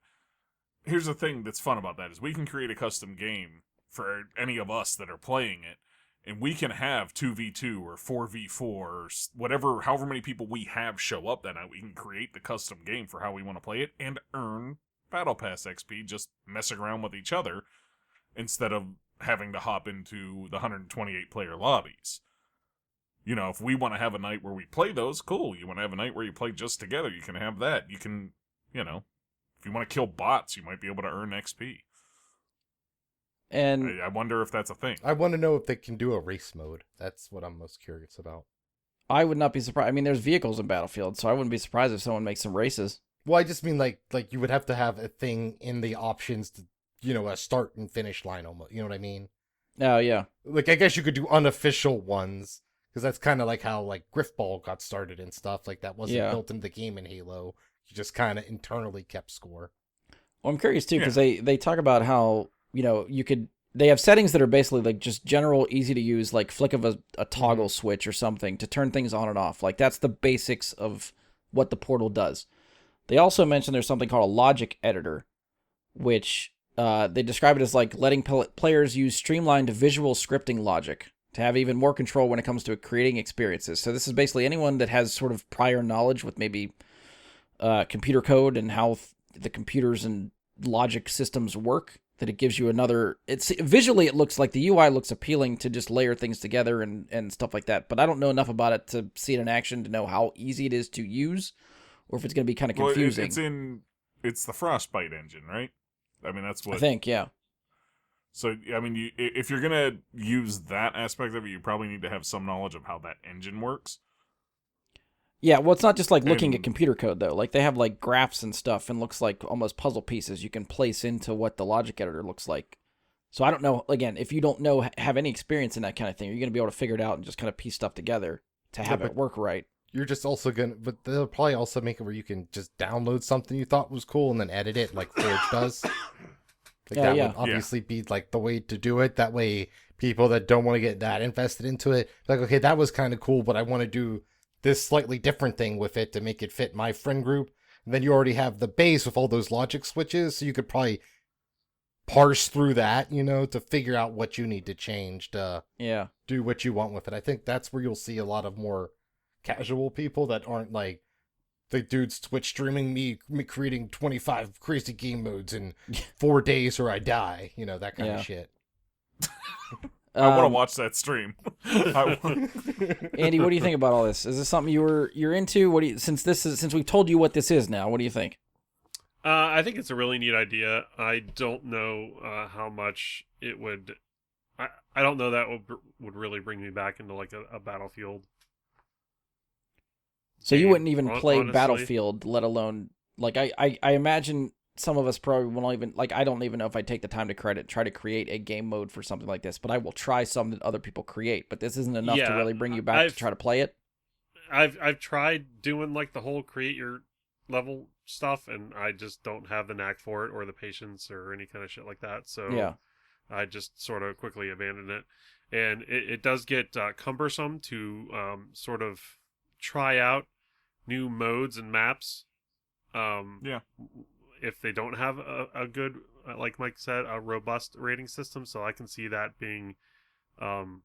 Here's the thing that's fun about that is we can create a custom game for any of us that are playing it, and we can have 2v2 or 4v4 or whatever, however many people we have show up that night. We can create the custom game for how we want to play it and earn Battle Pass XP just messing around with each other instead of having to hop into the 128 player lobbies. If we want to have a night where we play those, cool. You want to have a night where you play just together, you can have that. You can, if you want to kill bots, you might be able to earn XP. And I wonder if that's a thing. I want to know if they can do a race mode. That's what I'm most curious about. I would not be surprised. I mean, there's vehicles in Battlefield, so I wouldn't be surprised if someone makes some races. Well, I just mean like you would have to have a thing in the options to, a start and finish line almost. You know what I mean? Oh, yeah. Like, I guess you could do unofficial ones, because that's kind of like how like Griffball got started and stuff. Like, that wasn't Yeah. built into the game in Halo. You just kind of internally kept score. Well, I'm curious, too, because they talk about how, you could they have settings that are basically like just general, easy to use, like flick of a toggle switch or something to turn things on and off. Like that's the basics of what the portal does. They also mentioned there's something called a logic editor, which they describe it as like letting players use streamlined visual scripting logic to have even more control when it comes to creating experiences. So this is basically anyone that has sort of prior knowledge with maybe computer code and how the computers and logic systems work, that it gives you another, it's visually it looks like the UI looks appealing to just layer things together and stuff like that. But I don't know enough about it to see it in action to know how easy it is to use or if it's going to be kind of confusing. It's the Frostbite engine, right? I mean, that's what I think, yeah. So, I mean, if you're going to use that aspect of it, you probably need to have some knowledge of how that engine works. Yeah, well, it's not just like looking at computer code, though. Like, they have, like, graphs and stuff and looks like almost puzzle pieces you can place into what the logic editor looks like. So I don't know, again, if you don't have any experience in that kind of thing, you're going to be able to figure it out and just kind of piece stuff together to have it work right. You're just also going to, but they'll probably also make it where you can just download something you thought was cool and then edit it like Forge does. Like that would obviously be like the way to do it. That way people that don't want to get that invested into it, like, okay, that was kind of cool, but I want to do this slightly different thing with it to make it fit my friend group. And then you already have the base with all those logic switches, so you could probably parse through that, you know, to figure out what you need to change to do what you want with it. I think that's where you'll see a lot of more casual people that aren't like the dude's Twitch streaming me creating 25 crazy game modes in 4 days or I die, you know, that kind of shit. I want to watch that stream. Andy, what do you think about all this? Is this something you're into? What do you, since we've told you what this is now, what do you think? I think it's a really neat idea. I don't know how much it would. I don't know that would really bring me back into like a Battlefield. So you wouldn't even play honestly. Battlefield, let alone like I imagine some of us probably won't even like. I don't even know if I'd take the time to try to create a game mode for something like this. But I will try some that other people create. But this isn't enough to really bring you back to try to play it. I've tried doing like the whole create your level stuff, and I just don't have the knack for it or the patience or any kind of shit like that. So I just sort of quickly abandoned it. And it does get cumbersome to sort of try out new modes and maps. If they don't have a good, like Mike said, a robust rating system. So I can see that being on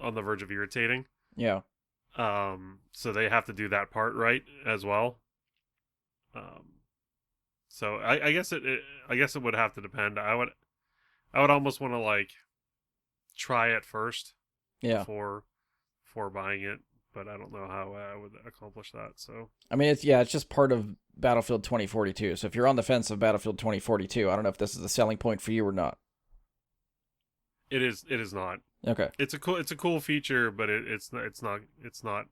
the verge of irritating. Yeah. So they have to do that part right as well. So I guess it would have to depend. I would almost want to like try it first. Yeah. Before buying it, but I don't know how I would accomplish that. So I mean, it's just part of Battlefield 2042. So if you're on the fence of Battlefield 2042, I don't know if this is a selling point for you or not. It is not. Okay. It's a cool feature, but it's not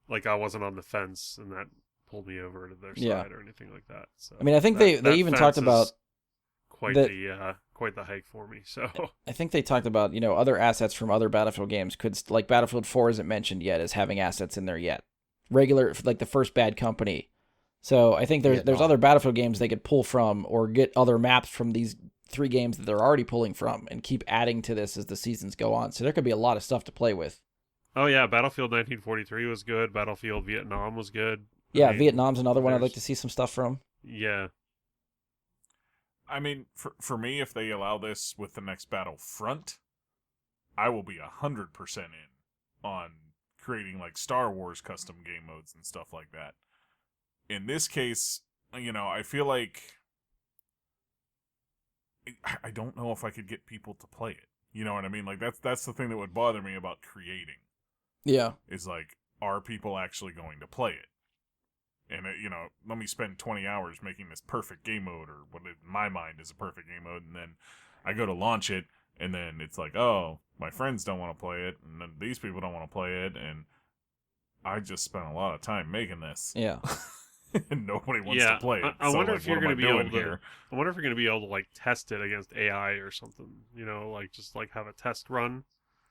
like I wasn't on the fence and that pulled me over to their side or anything like that. So I mean, I think they even talked about quite the hike for me. So I think they talked about, other assets from other Battlefield games could, like Battlefield 4 isn't mentioned yet as having assets in there yet. Regular, like the first Bad Company. So I think there's other Battlefield games they could pull from or get other maps from these 3 games that they're already pulling from and keep adding to this as the seasons go on. So there could be a lot of stuff to play with. Oh yeah, Battlefield 1943 was good. Battlefield Vietnam was good. Yeah, I mean, Vietnam's another one I'd like to see some stuff from. Yeah. I mean, for me, if they allow this with the next Battlefront, I will be 100% in on creating like Star Wars custom game modes and stuff like that. In this case, I feel like I don't know if I could get people to play it. You know what I mean? Like that's the thing that would bother me about creating. Yeah. Is like, are people actually going to play it? And, let me spend 20 hours making this perfect game mode, or what in my mind is a perfect game mode, and then I go to launch it, and then it's like, oh, my friends don't want to play it, and then these people don't want to play it, and I just spent a lot of time making this. Yeah. And nobody wants to play it. I wonder if you're going to be able to. Here? I wonder if you're going to be able to like test it against AI or something. Like just like have a test run.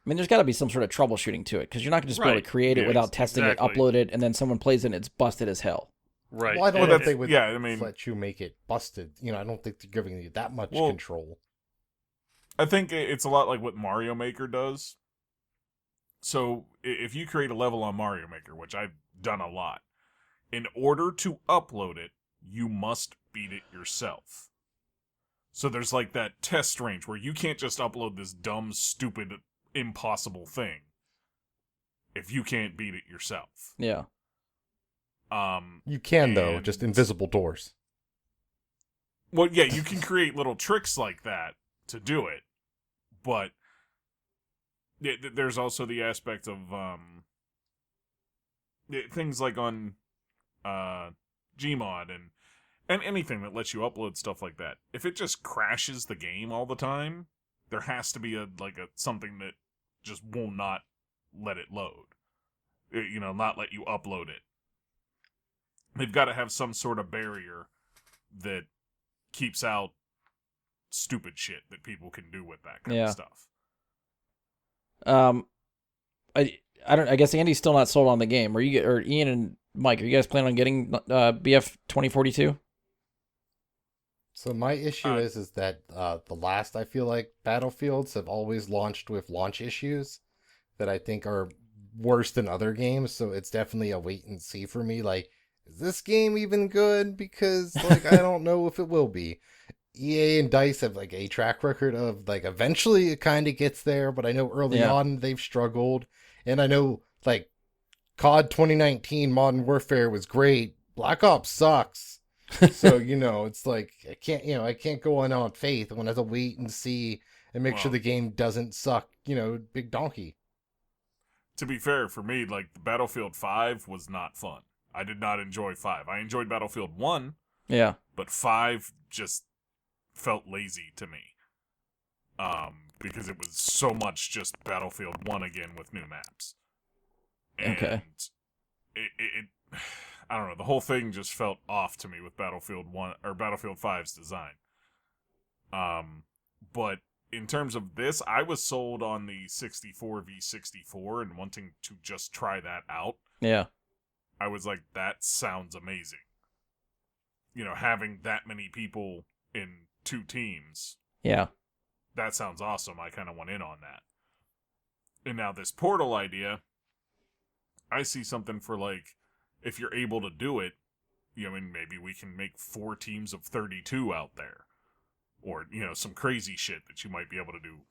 I mean, there's got to be some sort of troubleshooting to it, because you're not going to just be able to create it without testing it, upload it, and then someone plays it and it's busted as hell. Right. Well, I don't know if they would let you make it busted. I don't think they're giving you that much control. I think it's a lot like what Mario Maker does. So if you create a level on Mario Maker, which I've done a lot, in order to upload it, you must beat it yourself. So there's like that test range where you can't just upload this dumb, stupid, impossible thing if you can't beat it yourself. Yeah. You can, though, just invisible doors. Well, yeah, you can create little tricks like that to do it, but there's also the aspect of things like on Gmod and anything that lets you upload stuff like that. If it just crashes the game all the time, there has to be something that just will not let it load. Not let you upload it. They've got to have some sort of barrier that keeps out stupid shit that people can do with that kind of stuff. I guess Andy's still not sold on the game. Or Ian and Mike, are you guys planning on getting BF 2042? So my issue is that the last, I feel like, Battlefields have always launched with launch issues that I think are worse than other games. So it's definitely a wait and see for me. Like, is this game even good? Because like I don't know if it will be. EA and DICE have like a track record of like eventually it kind of gets there, but I know early on they've struggled. And I know like COD 2019 Modern Warfare was great. Black Ops sucks. So, it's like I can't go on faith. I want to wait and see and make sure the game doesn't suck, big donkey. To be fair, for me, like Battlefield 5 was not fun. I did not enjoy 5. I enjoyed Battlefield 1. Yeah. But 5 just felt lazy to me. Because it was so much just Battlefield 1 again with new maps. And it I don't know, the whole thing just felt off to me with Battlefield 1 or Battlefield 5's design. But in terms of this, I was sold on the 64v64 and wanting to just try that out. Yeah. I was like, that sounds amazing. Having that many people in 2 teams. Yeah. That sounds awesome. I kind of went in on that. And now this Portal idea, I see something for like, if you're able to do it, maybe we can make 4 teams of 32 out there. Or, some crazy shit that you might be able to do.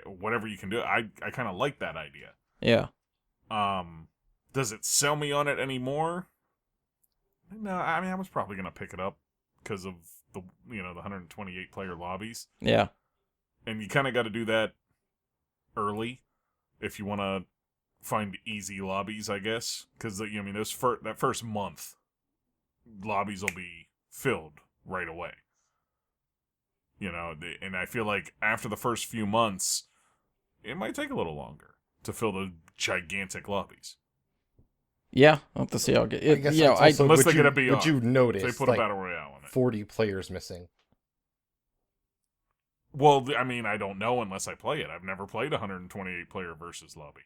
Whatever you can do. I kind of like that idea. Yeah. Does it sell me on it anymore? No, I mean, I was probably going to pick it up because of the 128 player lobbies. Yeah. And you kind of got to do that early if you want to find easy lobbies, I guess. Because, that first month, lobbies will be filled right away. And I feel like after the first few months, it might take a little longer to fill the gigantic lobbies. Yeah, I'll have to see how it I guess unless they're going to be what you notice, they put a battle royale on it. 40 players missing. Well, I mean, I don't know unless I play it. I've never played a 128 player versus lobby.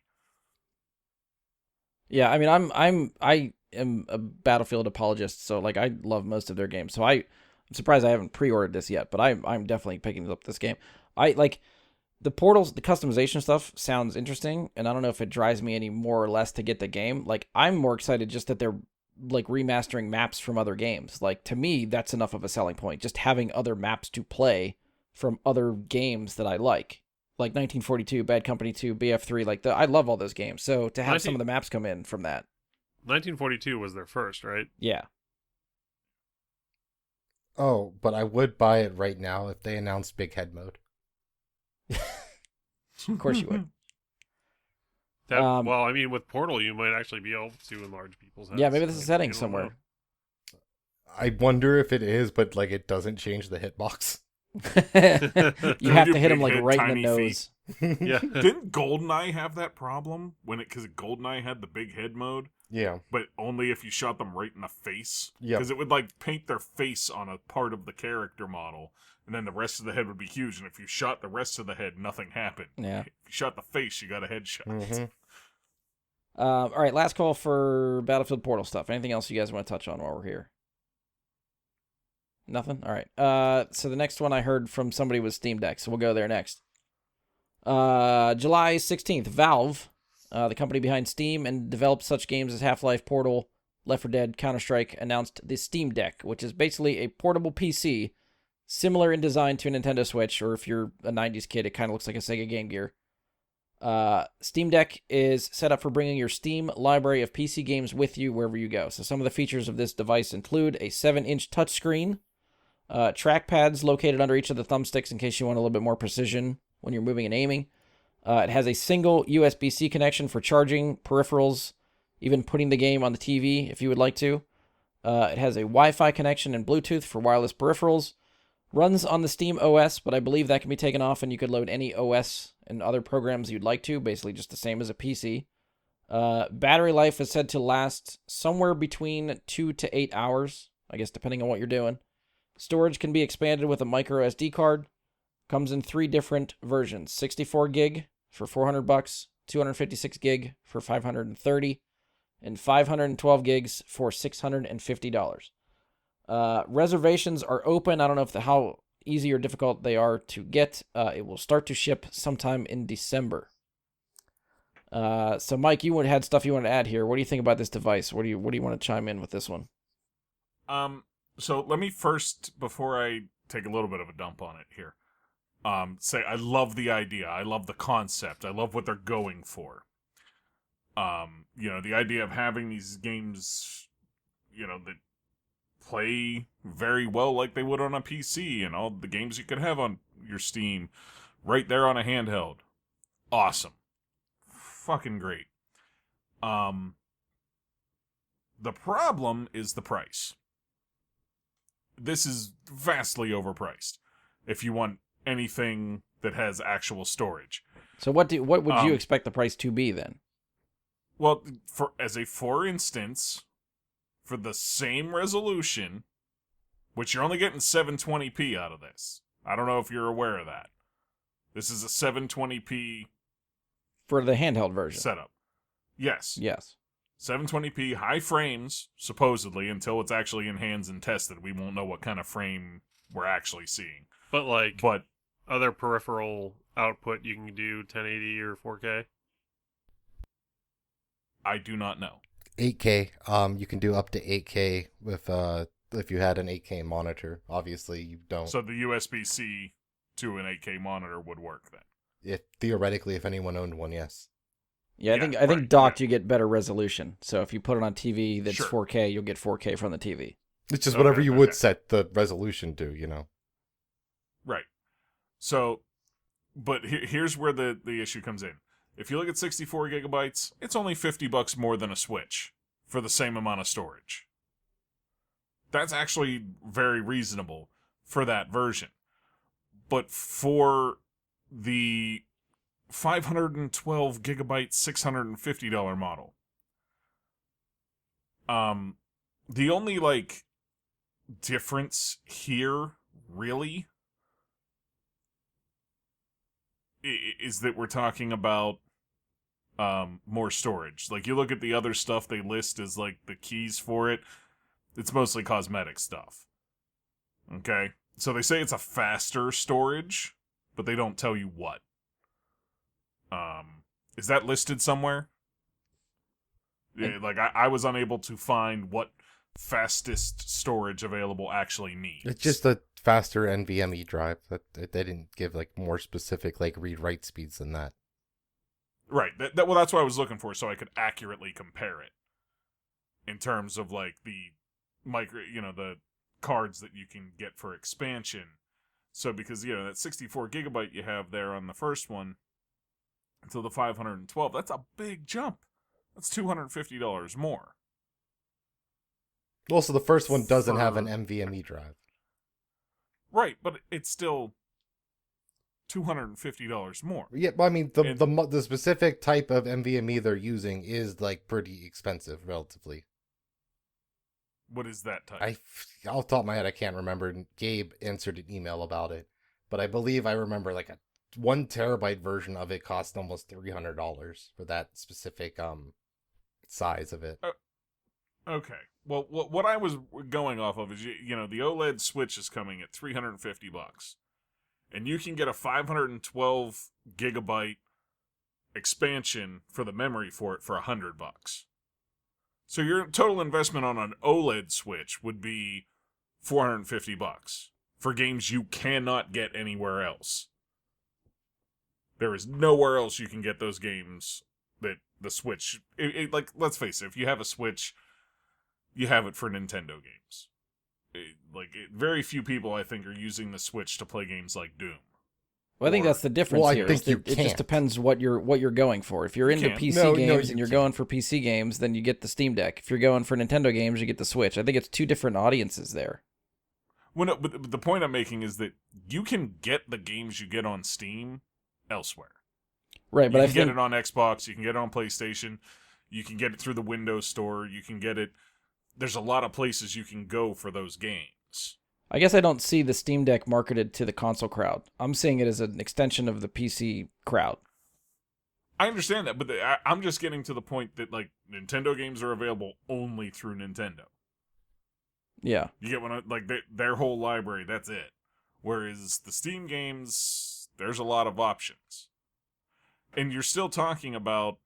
Yeah, I mean, I am a Battlefield apologist, so like I love most of their games. So I'm surprised I haven't pre-ordered this yet, but I'm definitely picking up this game. I like the portals, the customization stuff sounds interesting, and I don't know if it drives me any more or less to get the game. Like, I'm more excited just that they're like remastering maps from other games. Like, to me, that's enough of a selling point. Just having other maps to play from other games that I like 1942, Bad Company 2, BF3. Like, I love all those games. So to have some of the maps come in from that. 1942 was their first, right? Yeah. Oh, but I would buy it right now if they announced Big Head mode. Of course you would. Well, I mean, with Portal, you might actually be able to enlarge people's heads. Yeah, maybe this is a setting somewhere. I wonder if it is, but like it doesn't change the hitbox. You have to hit him like right in the nose. Yeah. Didn't GoldenEye have that problem because GoldenEye had the big head mode? Yeah. But only if you shot them right in the face. Yeah. Because it would like paint their face on a part of the character model, and then the rest of the head would be huge. And if you shot the rest of the head, nothing happened. Yeah. If you shot the face, you got a headshot. Mm-hmm. All right, last call for Battlefield Portal stuff. Anything else you guys want to touch on while we're here? Nothing? All right. So the next one I heard from somebody was Steam Deck, so we'll go there next. July 16th, Valve, the company behind Steam and develops such games as Half-Life, Portal, Left 4 Dead, Counter-Strike, announced the Steam Deck, which is basically a portable PC, similar in design to a Nintendo Switch, or if you're a 90s kid, it kind of looks like a Sega Game Gear. Steam Deck is set up for bringing your Steam library of PC games with you wherever you go. So some of the features of this device include a 7-inch touchscreen, trackpads located under each of the thumbsticks in case you want a little bit more precision when you're moving and aiming. It has a single USB-C connection for charging peripherals, even putting the game on the TV if you would like to. It has a Wi-Fi connection and Bluetooth for wireless peripherals. Runs on the Steam OS, but I believe that can be taken off and you could load any OS and other programs you'd like to, basically just the same as a PC. Battery life is said to last somewhere between 2 to 8 hours, I guess depending on what you're doing. Storage can be expanded with a micro SD card. Comes in 3 different versions: 64 gig for $400, 256 gig for $530, and 512 gigs for $650. Reservations are open. I don't know how easy or difficult they are to get. It will start to ship sometime in December. So Mike, you had stuff you want to add here. What do you think about this device? What do you want to chime in with this one? So let me first, before I take a little bit of a dump on it here, say I love the idea. I love the concept. I love what they're going for. The idea of having these games, that play very well like they would on a PC, and all the games you could have on your Steam right there on a handheld. Awesome. Fucking great. The problem is the price. This is vastly overpriced if you want anything that has actual storage. So what would you expect the price to be then? Well, for instance, for the same resolution, which you're only getting 720p out of this. I don't know if you're aware of that. This is a 720p for the handheld version setup. Yes. 720p high frames, supposedly, until it's actually in hands and tested. We won't know what kind of frame we're actually seeing. But other peripheral output, you can do 1080 or 4K? I do not know. 8K. You can do up to 8K with if you had an 8K monitor. Obviously, you don't. So the USB-C to an 8K monitor would work then. Theoretically, if anyone owned one, yes. Yeah, I think docked you get better resolution. So if you put it on TV that's 4K, you'll get 4K from the TV. It's just whatever you would set the resolution to, Right. So, but here's where the issue comes in. If you look at 64 gigabytes, it's only $50 more than a Switch for the same amount of storage. That's actually very reasonable for that version. But for the 512 gigabyte, $650 model, the only difference here really is that we're talking about more storage. Like, you look at the other stuff they list as the keys for it, it's mostly cosmetic stuff. Okay? So they say it's a faster storage, but they don't tell you what. Is that listed somewhere? Yeah, I was unable to find what fastest storage available actually means. It's just a faster NVMe drive. That they didn't give more specific read-write speeds than that. Right. Well, that's what I was looking for, so I could accurately compare it in terms of the the cards that you can get for expansion. So because that 64 gigabyte you have there on the first one to the 512, that's a big jump. That's $250 more. Also, the first one doesn't have an NVMe drive. Right, but it's still $250 more. Yeah, but I mean, the specific type of NVMe they're using is pretty expensive, relatively. What is that type? Off the top of my head, I can't remember. Gabe answered an email about it, but I believe I remember a 1 terabyte version of it cost almost $300 for that specific size of it. Okay. Well, what I was going off of is, you know, the OLED Switch is coming at $350, and you can get a 512 gigabyte expansion for the memory for it for $100. So your total investment on an OLED Switch would be $450 for games you cannot get anywhere else. There is nowhere else you can get those games that the Switch... like, let's face it, if you have a Switch, you have it for Nintendo games. Very few people, I think, are using the Switch to play games like Doom. Well, I think that's the difference I here. think It just depends what you're going for. If you're into PC games and you're going for PC games, then you get the Steam Deck. If you're going for Nintendo games, you get the Switch. I think it's two different audiences there. Well, no, but the point I'm making is that you can get the games you get on Steam elsewhere. Right, but you I can think get it on Xbox, you can get it on PlayStation, you can get it through the Windows Store, you can get it... There's a lot of places you can go for those games. I guess I don't see the Steam Deck marketed to the console crowd. I'm seeing it as an extension of the PC crowd. I understand that, but I'm just getting to the point that, like, Nintendo games are available only through Nintendo. Yeah. You get one, like, their whole library, that's it. Whereas the Steam games, there's a lot of options. And you're still talking about,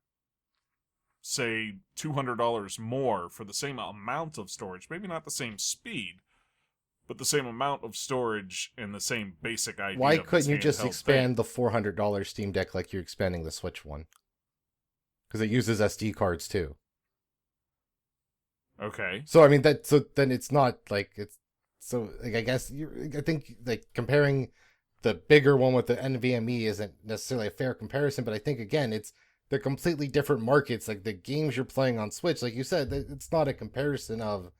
say, $200 more for the same amount of storage. Maybe not the same speed, but the same amount of storage and the same basic idea. Why of couldn't you this just handheld expand the $400 Steam Deck like you're expanding the Switch one? Because it uses SD cards too. thing? Okay. So I mean then it's not like it's so like I guess I think like comparing the bigger one with the NVMe isn't necessarily a fair comparison, but I think again they're completely different markets. Like the games you're playing on Switch, like you said, it's not a comparison of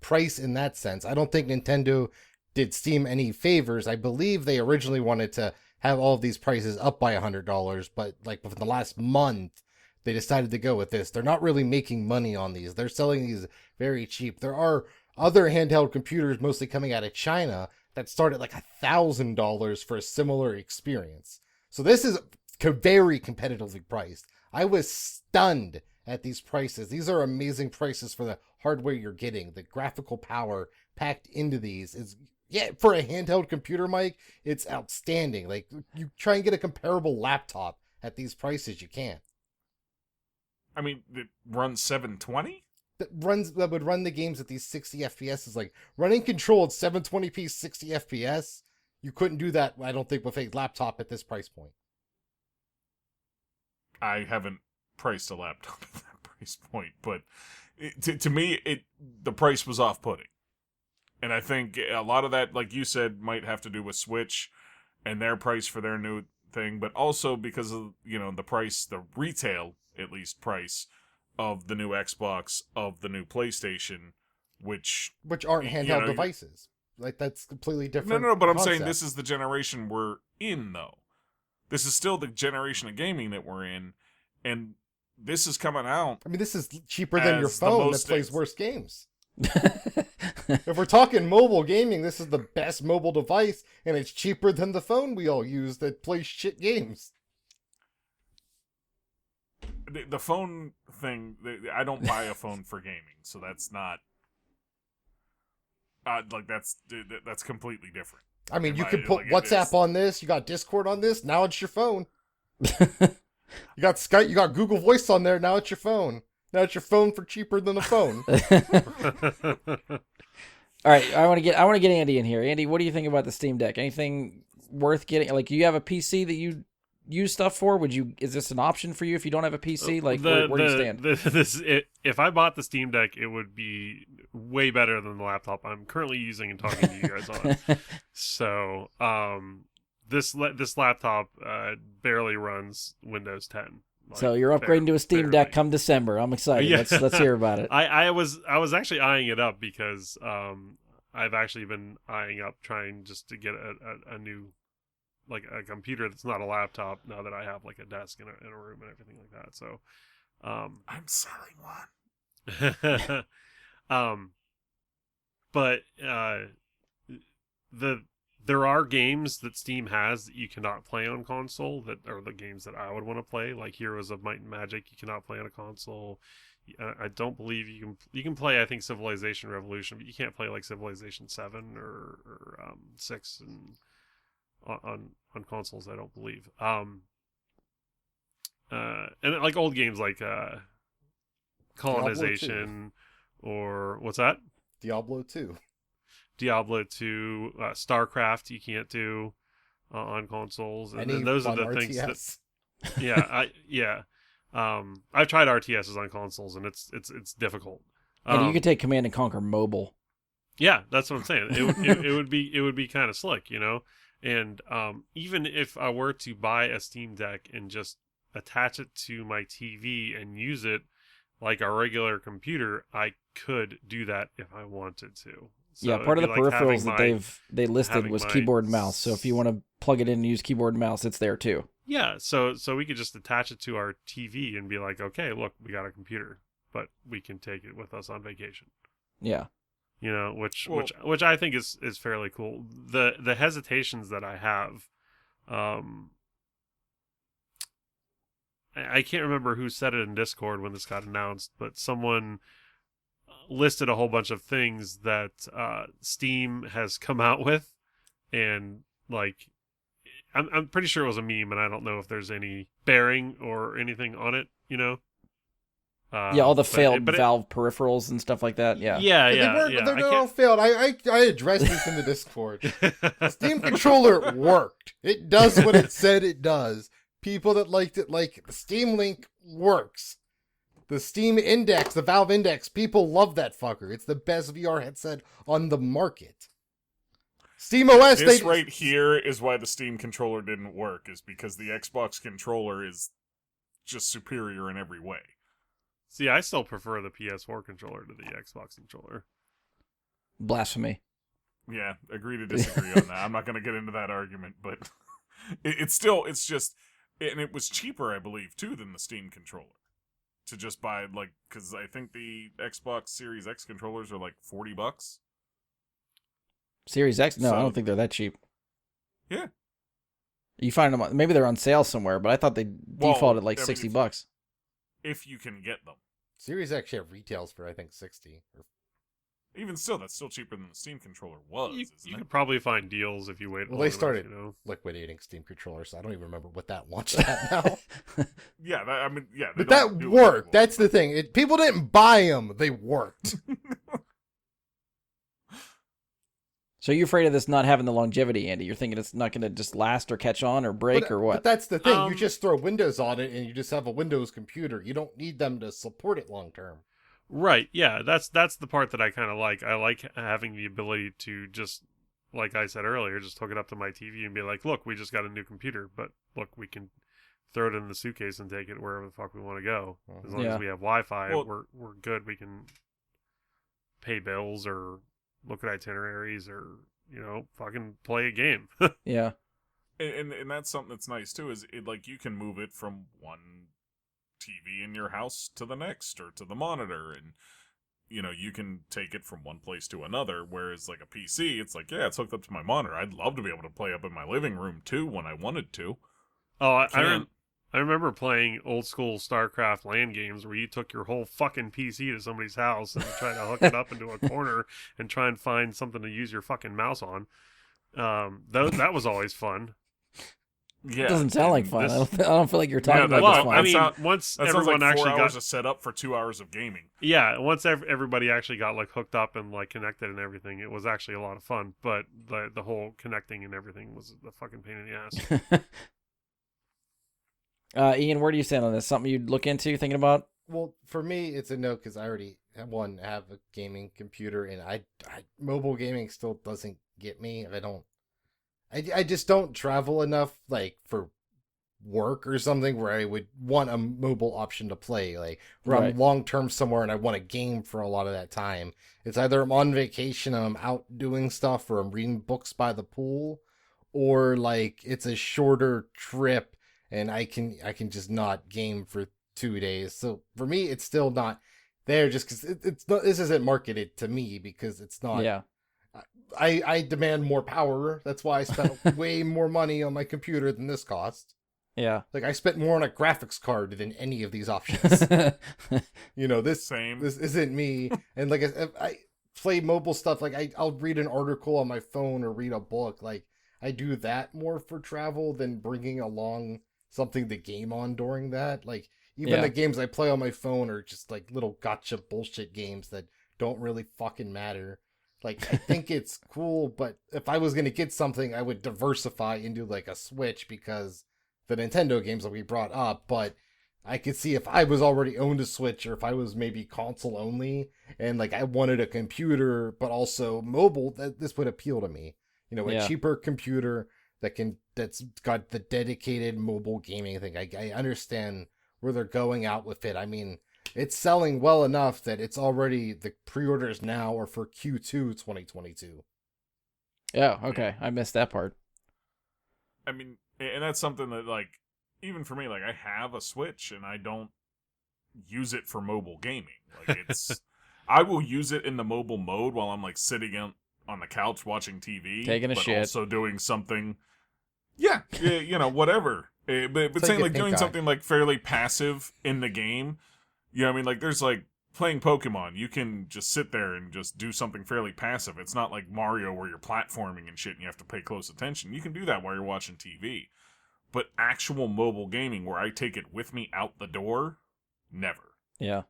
price in that sense. I don't think Nintendo did Steam any favors. I believe they originally wanted to have all of these prices up by $100, but like within the last month, they decided to go with this. They're not really making money on these. They're selling these very cheap. There are other handheld computers, mostly coming out of China, that start at like $1,000 for a similar experience. So this is very competitively priced. I was stunned at these prices. These are amazing prices for the hardware you're getting. The graphical power packed into these is, yeah, for a handheld computer, Mike, it's outstanding. Like, you try and get a comparable laptop at these prices, you can't. I mean, it runs 720? That would run the games at these 60 FPS is like running Control at 720p 60 FPS. You couldn't do that, I don't think, with a laptop at this price point. I haven't priced a laptop at that price point, but to me, the price was off-putting. And I think a lot of that, like you said, might have to do with Switch and their price for their new thing, but also because of, you know, the price, the retail, at least, price of the new Xbox, of the new PlayStation, which aren't handheld devices. Like, that's completely different. No, but I'm concept. saying this is the generation we're in, though. This is still the generation of gaming that we're in, and this is coming out. I mean, this is cheaper than your phone that plays worse games. If we're talking mobile gaming, this is the best mobile device, and it's cheaper than the phone we all use that plays shit games. The phone thing, I don't buy a phone for gaming, so that's not... that's completely different. I mean, you could put WhatsApp on this, you got Discord on this, now it's your phone. You got Skype, you got Google Voice on there, now it's your phone. Now it's your phone for cheaper than a phone. All right, I want to get Andy in here. Andy, what do you think about the Steam Deck? Anything worth getting? Like, you have a PC that you use stuff for? Is this an option for you if you don't have a PC? Like, where do you stand? If I bought the Steam Deck, it would be way better than the laptop I'm currently using and talking to you guys on. So, this laptop barely runs Windows 10. Like, so you're upgrading to a Steam Deck come December. I'm excited. Yeah. Let's hear about it. I was actually eyeing it up because I've actually been eyeing up trying just to get a new, like, a computer that's not a laptop now that I have like a desk in a room and everything like that. So I'm selling one. But there are games that Steam has that you cannot play on console that are the games that I would want to play, like Heroes of Might and Magic. You cannot play on a console. I don't believe you can play, I think, Civilization Revolution, but you can't play like Civilization 7 or 6 on consoles, I don't believe. And like old games like Colonization or what's that? Diablo 2. Diablo 2, StarCraft you can't do on consoles, and Any those are the RTS? things that I've tried RTSs on consoles, and it's difficult. And you could take Command and Conquer Mobile. Yeah, that's what I'm saying. It would be kind of slick, you know. And even if I were to buy a Steam Deck and just attach it to my TV and use it like a regular computer, I could do that if I wanted to. So yeah, part of the like peripherals that they listed was my- keyboard and mouse. So if you want to plug it in and use keyboard and mouse, it's there too. Yeah, so we could just attach it to our TV and be like, okay, look, we got a computer, but we can take it with us on vacation. Yeah. You know, which I think is fairly cool. The hesitations that I have, I can't remember who said it in Discord when this got announced, but someone listed a whole bunch of things that Steam has come out with, and like I'm pretty sure it was a meme, and I don't know if there's any bearing or anything on it, you know. Yeah, all the failed Valve peripherals and stuff like that. Yeah. They're all failed. I addressed this in the Discord. The Steam controller worked. It does what it said it does. People that liked it, like the Steam Link works. The Steam Index, the Valve Index, people love that fucker. It's the best VR headset on the market. Steam OS. This right here is why the Steam controller didn't work, is because the Xbox controller is just superior in every way. See, I still prefer the PS4 controller to the Xbox controller. Blasphemy. Yeah, agree to disagree on that. I'm not going to get into that argument, but it's just, and it was cheaper, I believe, too, than the Steam controller. To just buy, like, because I think the Xbox Series X controllers are like $40. Series X? No, So- I don't think they're that cheap. Yeah. You find them, maybe they're on sale somewhere, but I thought they defaulted like I mean, $60. If you can get them. Series X have retails for I think 60. Even still, that's still cheaper than the Steam controller was, You isn't it? could probably find deals if you wait. Well, long they enough, started you know? liquidating Steam controllers. So I don't even remember what that launched at now. Yeah, they But don't that do it worked. anymore. That's the thing. People didn't buy them. They worked. So you're afraid of this not having the longevity, Andy? You're thinking it's not going to just last or catch on or break or what? But that's the thing. You just throw Windows on it and you just have a Windows computer. You don't need them to support it long term. Right, yeah, that's the part that I kind of like. I like having the ability to just, like I said earlier, just hook it up to my TV and be like, look, we just got a new computer, but look, we can throw it in the suitcase and take it wherever the fuck we want to go. As long Yeah. as we have Wi-Fi, Well- we're good. We can pay bills or look at itineraries or, you know, fucking play a game. Yeah. And that's something that's nice too, is it, like, you can move it from one TV in your house to the next, or to the monitor, and you know, you can take it from one place to another, whereas like a PC, it's like, yeah, it's hooked up to my monitor. I'd love to be able to play up in my living room too when I wanted to. Oh, I Can't. remember playing old school StarCraft LAN games where you took your whole fucking PC to somebody's house and try to hook it up into a corner and try and find something to use your fucking mouse on. That was always fun. Yeah, It doesn't sound like fun. this- I don't feel like you're talking Yeah, about Well, this fun. I mean, That once That sounds everyone like 4 actually hours got of setup for 2 hours of gaming. once everybody actually got like hooked up and like connected and everything, it was actually a lot of fun. But the whole connecting and everything was a fucking pain in the ass. Ian, where do you stand on this? Something you'd look into, thinking about? Well, for me, it's a no because I already have a gaming computer, and I mobile gaming still doesn't get me. I just don't travel enough, like for work or something, where I would want a mobile option to play. Like where Right. I'm long term somewhere and I want a game for a lot of that time. It's either I'm on vacation and I'm out doing stuff, or I'm reading books by the pool, or like it's a shorter trip and I can just not game for 2 days. So for me, it's still not there, just because it's not. This isn't marketed to me because it's not. Yeah. I demand more power. That's why I spent way more money on my computer than this cost. Yeah. Like, I spent more on a graphics card than any of these options. You know, this Same. this isn't me. And like I play mobile stuff. Like I'll read an article on my phone or read a book. Like I do that more for travel than bringing along something to game on during that. Like even Yeah. the games I play on my phone are just like little gotcha bullshit games that don't really fucking matter. Like I think it's cool, but if I was gonna get something, I would diversify into like a Switch because the Nintendo games that we brought up, but I could see if I was already owned a Switch or if I was maybe console only and like I wanted a computer but also mobile, that this would appeal to me. You know, a Yeah. cheaper computer that's got the dedicated mobile gaming thing. I understand where they're going out with it. I mean, it's selling well enough that it's already the pre-orders now are for Q2 2022. Yeah. Okay. I missed that part. I mean, and that's something that, like, even for me, like, I have a Switch and I don't use it for mobile gaming. Like, it's, I will use it in the mobile mode while I'm, like, sitting on the couch watching TV. Taking a but shit. also doing something, yeah, you know, whatever. But like saying, a like, pink doing eye. something, like, fairly passive in the game. You know what I mean? Like, there's, like, playing Pokemon, you can just sit there and just do something fairly passive. It's not like Mario where you're platforming and shit and you have to pay close attention. You can do that while you're watching TV. But actual mobile gaming where I take it with me out the door, never. Yeah.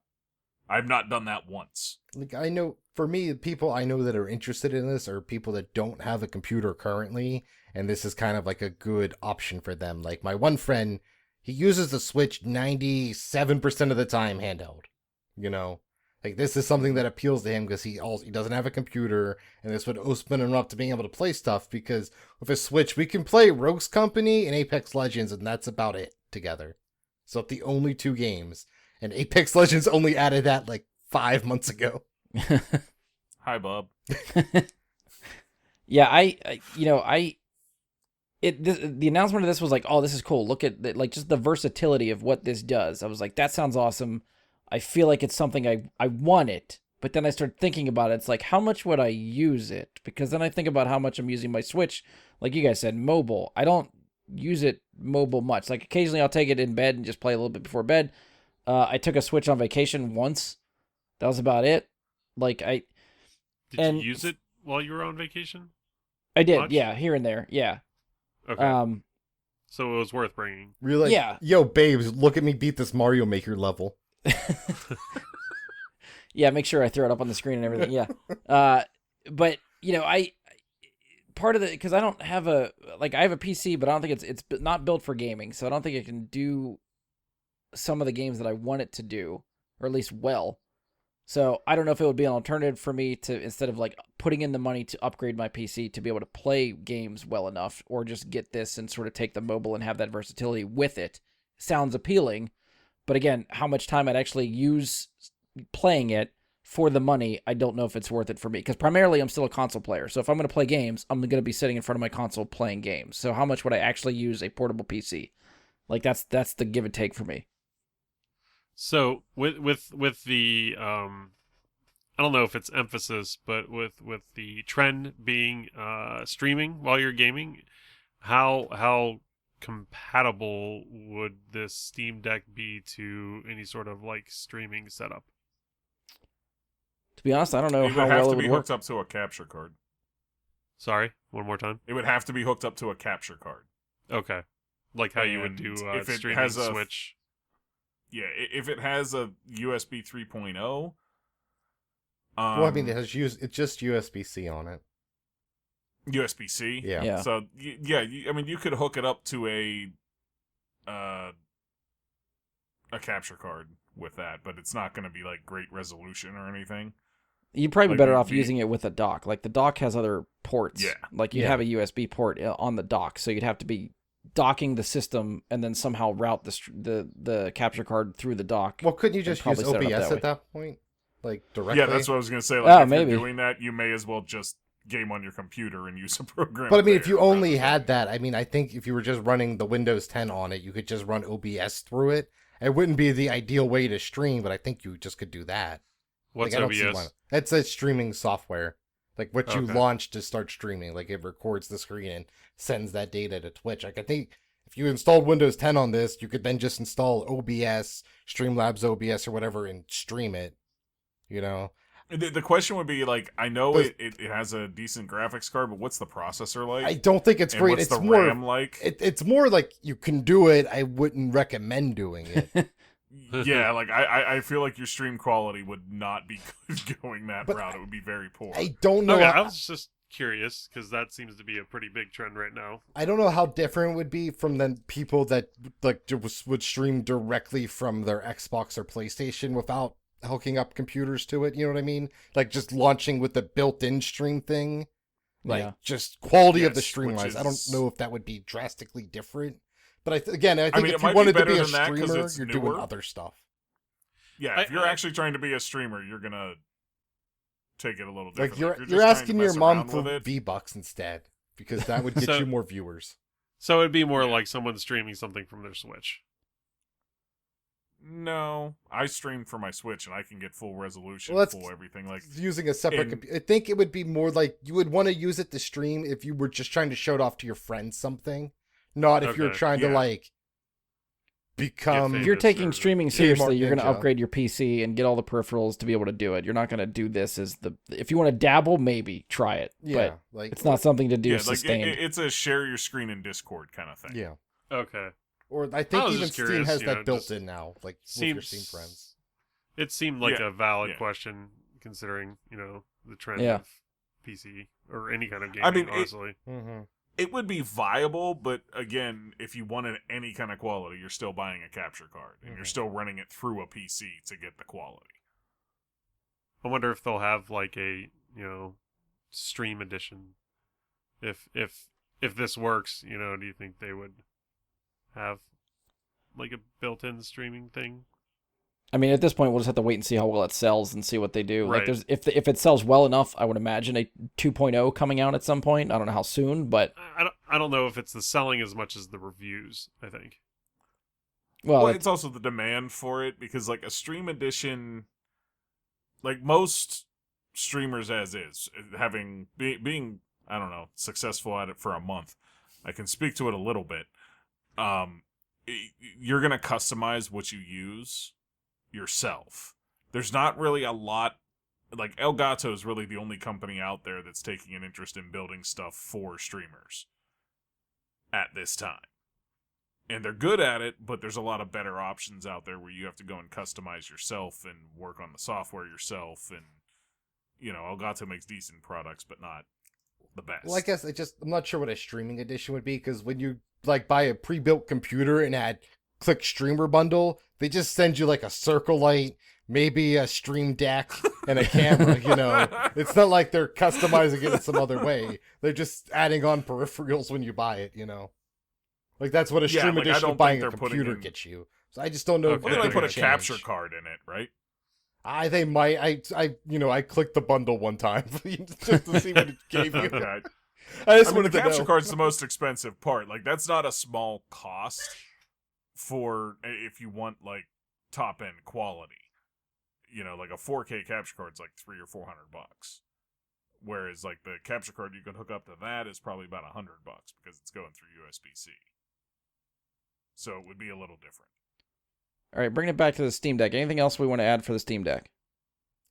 I've not done that once. Like I know for me, people I know that are interested in this are people that don't have a computer currently, and this is kind of like a good option for them. Like my one friend, he uses the Switch 97% of the time handheld. You know, like this is something that appeals to him because he doesn't have a computer, and this would open him up to being able to play stuff. Because with a Switch, we can play Rogue's Company and Apex Legends, and that's about it together. So the only two games, and Apex Legends only added that like 5 months ago. Hi, Bob. Yeah. The announcement of this was like, oh, this is cool. Look at like just the versatility of what this does. I was like, that sounds awesome. I feel like it's something I want it. But then I started thinking about it. It's like, how much would I use it? Because then I think about how much I'm using my Switch. Like you guys said, mobile. I don't use it mobile much. Like occasionally I'll take it in bed and just play a little bit before bed. I took a Switch on vacation once. That was about it. Like Did and- you use it while you were on vacation? I did, Much? yeah, here and there, yeah. Okay. So it was worth bringing. Really? Like, Yeah. Yo, babes, look at me beat this Mario Maker level. Yeah, make sure I throw it up on the screen and everything. Yeah. But you know, I part of the because I don't have I have a PC, but I don't think it's not built for gaming, so I don't think it can do some of the games that I want it to do, or at least well. So I don't know if it would be an alternative for me to instead of like putting in the money to upgrade my PC to be able to play games well enough, or just get this and sort of take the mobile and have that versatility with it. Sounds appealing, but again, how much time I'd actually use playing it for the money, I don't know if it's worth it for me. Because primarily I'm still a console player. So if I'm going to play games, I'm going to be sitting in front of my console playing games. So how much would I actually use a portable PC? Like that's the give and take for me. So with the I don't know if it's emphasis, but with the trend being streaming while you're gaming, how compatible would this Steam Deck be to any sort of like streaming setup? To be honest, I don't know It how would have well to it be would work. hooked up to a capture card. Sorry, one more time. It would have to be hooked up to a capture card. Okay, like how you would And do if it streaming has a- Switch. Yeah, if it has a USB 3.0. Well, I mean, it's just USB-C on it. USB-C. Yeah. Yeah. So I mean, you could hook it up to a capture card with that, but it's not going to be like great resolution or anything. You'd probably be Like, better the- off the- using it with a dock. Like the dock has other ports. Yeah. Like you'd Yeah. have a USB port on the dock, so you'd have to be docking the system and then somehow route the capture card through the dock. Well, couldn't you just use probably set it up OBS that at that point? Like, directly? Yeah, that's what I was going to say. Like, Oh, if maybe. you're doing that, you may as well just game on your computer and use a program. But I mean, if there you only rather had than- that, I mean, I think if you were just running the Windows 10 on it, you could just run OBS through it. It wouldn't be the ideal way to stream, but I think you just could do that. What's Like, I don't see OBS? why not. It's a streaming software. Like what you Okay. launch to start streaming. Like it records the screen and sends that data to Twitch. Like I think if you installed Windows 10 on this, you could then just install OBS, Streamlabs OBS or whatever, and stream it. You know, The question would be like, I know it has a decent graphics card, but what's the processor like? I don't think it's and great. What's It's the more RAM like? It's more like you can do it. I wouldn't recommend doing it. Yeah, like I feel like your stream quality would not be good going that But route. It would be very poor. I don't know. Okay, I was just curious because that seems to be a pretty big trend right now. I don't know how different it would be from the people that like would stream directly from their Xbox or PlayStation without hooking up computers to it. You know what I mean? Like just launching with the built-in stream thing. Like Yeah. just quality of the Yes, stream which wise. I don't is- know if that would be drastically different. But I think mean, if it you might be wanted to better be a than that 'cause streamer, it's you're doing newer. other stuff. Yeah, if you're actually trying to be a streamer, you're gonna take it a little different. Like you're just trying to asking your mess mom around for with it. V-Bucks instead because that would get So- you more viewers. So it'd be more like someone streaming something from their Switch. No, I stream for my Switch and I can get full resolution, Well, that's- full everything. Like, Using a separate in- computer. I think it would be more like you would want to use it to stream if you were just trying to show it off to your friends something. Not if you're Okay, trying to yeah. like become Get If you're famous taking or- streaming Yeah, seriously, Mark you're going to Ninja. upgrade your PC and get all the peripherals to be able to do it. You're not going to do this as the. If you want to dabble, maybe try it, yeah, but like it's not something to do yeah, like sustained. it's a share your screen in Discord kind of thing. yeah. Okay. Or I think was even just Steam curious, has you that know, built just in now, like with your Steam Seems friends. It seemed like Yeah, a valid yeah. question considering the trend Yeah. of PC or any kind of gaming. I mean, honestly, Mm-hmm. It would be viable, but again, if you wanted any kind of quality, you're still buying a capture card and you're Mhm. still running it through a PC to get the quality. I wonder if they'll have like a stream edition. If this works, do you think they would have like a built-in streaming thing? I mean, at this point, we'll just have to wait and see how well it sells and see what they do. Like, Right. if it sells well enough, I would imagine a 2.0 coming out at some point. I don't know how soon, but I don't know if it's the selling as much as the reviews. I think. well, Well, it's also the demand for it because, like, a stream edition, like most streamers as is, being I don't know, successful at it for a month, I can speak to it a little bit. You're gonna customize what you use yourself. There's not really a lot. Like, Elgato is really the only company out there that's taking an interest in building stuff for streamers at this time. And they're good at it, but there's a lot of better options out there where you have to go and customize yourself and work on the software yourself. And, Elgato makes decent products, but not the best. Well, I guess I'm not sure what a streaming edition would be because when you like buy a pre-built computer and add click streamer bundle, they just send you like a circle light, maybe a stream deck and a camera. It's not like they're customizing it in some other way. They're just adding on peripherals when you buy it. Like that's what a Yeah, stream like, I edition don't of buying think a they're putting computer in- gets you. So I just don't know. Okay. if Well, they they're might put a gonna capture change. card in it, right? They might. I clicked the bundle one time just to see what it gave you. Okay. I just I mean, wanted the to capture know. card's the most expensive part. Like, that's not a small cost for if you want, like, top-end quality. Like a 4K capture card's like $300 or $400. Whereas, like, the capture card you can hook up to that is probably about $100 because it's going through USB-C. So it would be a little different. all right, bring it back to the Steam Deck. Anything else we want to add for the Steam Deck?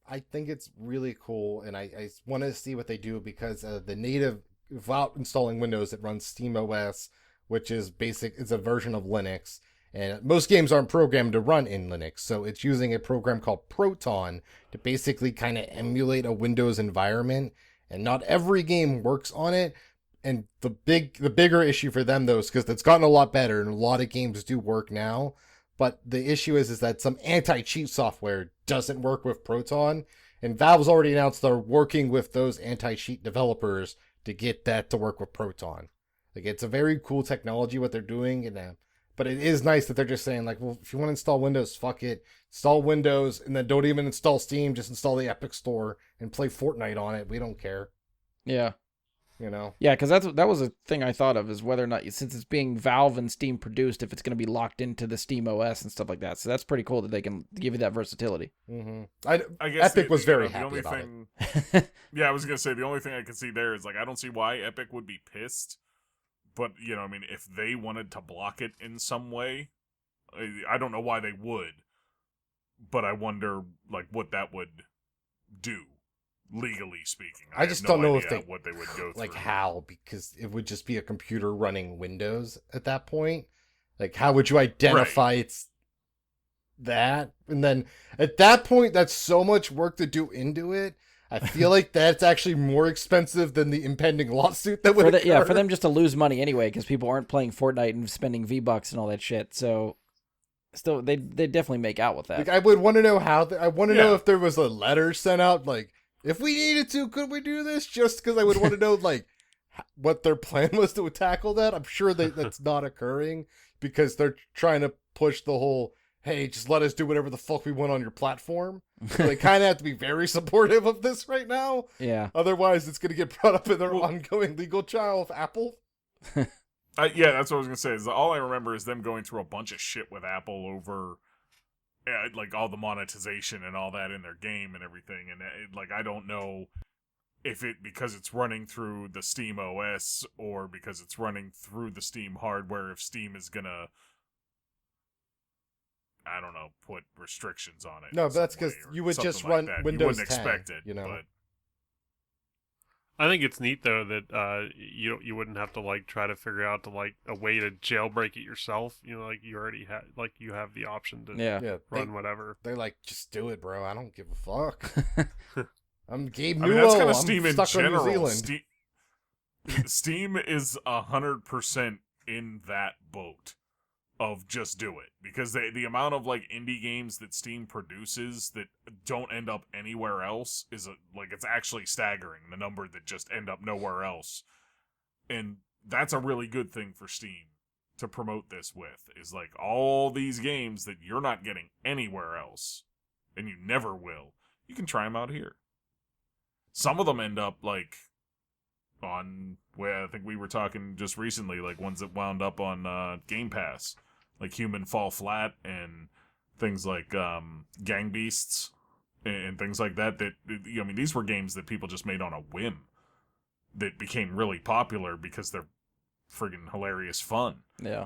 I think it's really cool, and I want to see what they do because the native, without installing Windows, it runs SteamOS, which is it's a version of Linux, and most games aren't programmed to run in Linux, so it's using a program called Proton to basically kind of emulate a Windows environment, and not every game works on it. And the bigger issue for them though is because it's gotten a lot better, and a lot of games do work now. But the issue is that some anti-cheat software doesn't work with Proton, and Valve's already announced they're working with those anti-cheat developers to get that to work with Proton. Like, it's a very cool technology what they're doing, but it is nice that they're just saying, like, well, if you want to install Windows, fuck it, install Windows, and then don't even install Steam, just install the Epic Store and play Fortnite on it. We don't care, Yeah. Yeah, because that was a thing I thought of, is whether or not, since it's being Valve and Steam produced, if it's going to be locked into the Steam OS and stuff like that. So that's pretty cool that they can give you that versatility. Mm-hmm. I guess Epic was very the happy only about thing, Yeah, I was gonna say the only thing I could see there is, like, I don't see why Epic would be pissed, But, I mean, if they wanted to block it in some way, I don't know why they would. But I wonder, like, what that would do, legally speaking. I just don't know what they would go like through. how, because it would just be a computer running Windows at that point. Like, how would you identify it's that? And then at that point, that's so much work to do into it. I feel like that's actually more expensive than the impending lawsuit that would occur. For them just to lose money anyway, because people aren't playing Fortnite and spending V-Bucks and all that shit. So still, they definitely make out with that. Like, I would want to know how. I want to know if there was a letter sent out, like, if we needed to, could we do this? Just because I would want to know, like, what their plan was to tackle that. I'm sure that's not occurring because they're trying to push the whole, hey, just let us do whatever the fuck we want on your platform. So they kind of have to be very supportive of this right now. Yeah. Otherwise, it's going to get brought up in their ongoing legal trial with Apple. Yeah, that's what I was going to say. Is all I remember is them going through a bunch of shit with Apple over, like, all the monetization and all that in their game and everything. And, like, I don't know if because it's running through the Steam OS or because it's running through the Steam hardware, if Steam is going to, I don't know, put restrictions on it. No, but that's because you would just run that. Windows You wouldn't 10, expect it, But... I think it's neat though that you wouldn't have to like try to figure out to like a way to jailbreak it yourself. Like you already have you have the option to run whatever. They're like, just do it, bro. I don't give a fuck. I'm Gabe Newell. I mean, that's kind of Steam in stuck general. on New Zealand. Steam is 100% in that boat of just do it, because the amount of like indie games that Steam produces that don't end up anywhere else is it's actually staggering, the number that just end up nowhere else. And that's a really good thing for Steam to promote this with, is like all these games that you're not getting anywhere else and you never will, you can try them out here. Some of them end up like on where I think we were talking just recently, like ones that wound up on Game Pass, like Human Fall Flat and things like Gang Beasts and things like that. That, I mean, these were games that people just made on a whim that became really popular because they're friggin' hilarious fun. Yeah.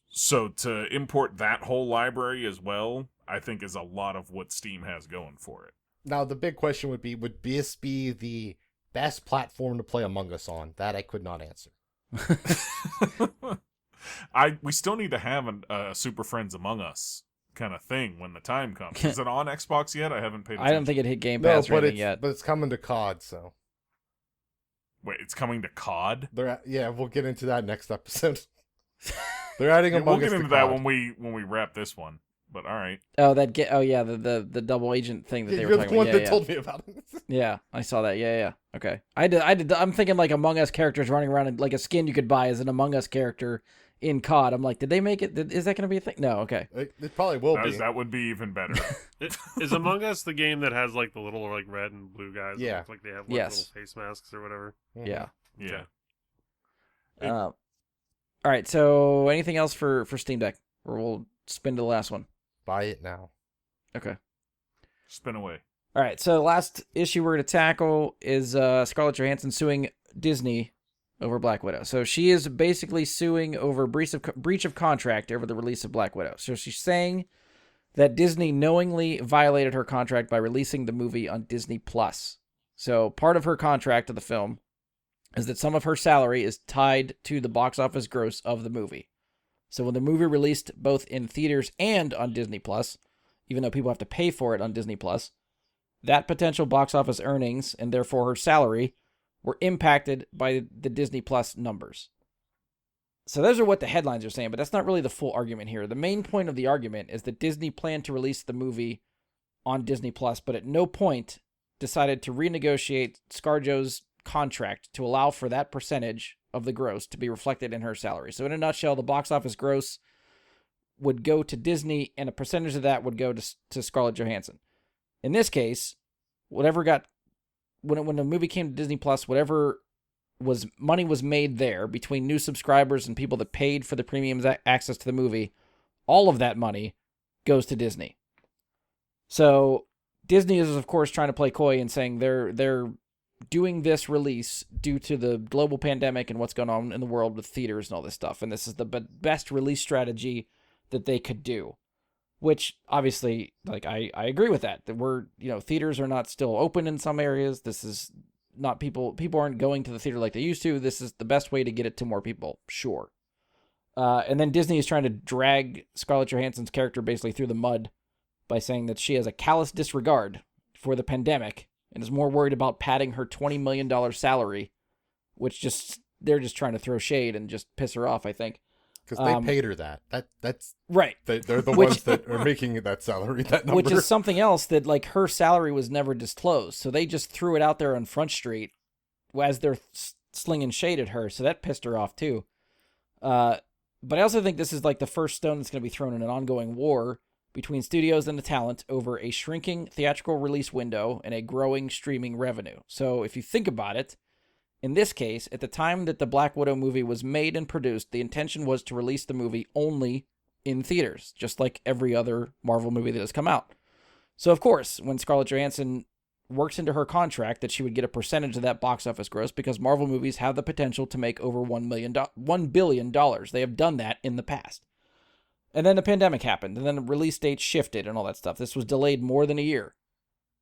So to import that whole library as well, I think is a lot of what Steam has going for it. Now, the big question would this be the best platform to play Among Us on? That I could not answer. We still need to have a Super Friends Among Us kind of thing when the time comes. Is it on Xbox yet? I haven't paid attention. I don't think it hit Game Pass or anything yet. But it's coming to COD, so. Wait, it's coming to COD? We'll get into that next episode. They're adding Among Us. We'll get into to that COD. when we wrap this one. But all right. Oh, the double agent thing that they were talking about. You're the one that told me about it. Yeah, I saw that. Yeah. Okay. I did. I'm thinking like Among Us characters running around and like a skin you could buy as an Among Us character in COD. I'm like, did they make it? Is that going to be a thing? No. Okay. It probably will be. That would be even better. Is Among Us the game that has like the little like red and blue guys? Yeah. That look like they have little face masks or whatever. Mm-hmm. Yeah. Yeah. All right. So anything else for Steam Deck, or we'll spin to the last one? Buy it now. Okay. Spin away. All right. So the last issue we're going to tackle is Scarlett Johansson suing Disney over Black Widow. So she is basically suing over breach of contract over the release of Black Widow. So she's saying that Disney knowingly violated her contract by releasing the movie on Disney Plus. So part of her contract of the film is that some of her salary is tied to the box office gross of the movie. So when the movie released both in theaters and on Disney Plus, even though people have to pay for it on Disney Plus, that potential box office earnings and therefore her salary were impacted by the Disney Plus numbers. So those are what the headlines are saying, but that's not really the full argument here. The main point of the argument is that Disney planned to release the movie on Disney Plus, but at no point decided to renegotiate ScarJo's contract to allow for that percentage of the gross to be reflected in her salary. So in a nutshell, the box office gross would go to Disney and a percentage of that would go to Scarlett Johansson. In this case, whatever got when the movie came to Disney Plus, whatever money was made there between new subscribers and people that paid for the premium access to the movie, all of that money goes to Disney. So Disney is of course trying to play coy and saying they're doing this release due to the global pandemic and what's going on in the world with theaters and all this stuff. And this is the best release strategy that they could do, which obviously, like, I agree with that we're, theaters are not still open in some areas. This is not people aren't going to the theater like they used to. This is the best way to get it to more people. Sure. And then Disney is trying to drag Scarlett Johansson's character basically through the mud by saying that she has a callous disregard for the pandemic and is more worried about padding her $20 million salary, which they're just trying to throw shade and just piss her off, I think. Because they paid her that. That's right. They're the ones that are making that salary, that number. Which is something else that, like, her salary was never disclosed. So they just threw it out there on Front Street as they're slinging shade at her. So that pissed her off, too. But I also think this is, like, the first stone that's going to be thrown in an ongoing war between studios and the talent over a shrinking theatrical release window and a growing streaming revenue. So if you think about it, in this case, at the time that the Black Widow movie was made and produced, the intention was to release the movie only in theaters, just like every other Marvel movie that has come out. So, of course, when Scarlett Johansson works into her contract that she would get a percentage of that box office gross, because Marvel movies have the potential to make over $1 billion. They have done that in the past. And then the pandemic happened, and then the release dates shifted and all that stuff. This was delayed more than a year.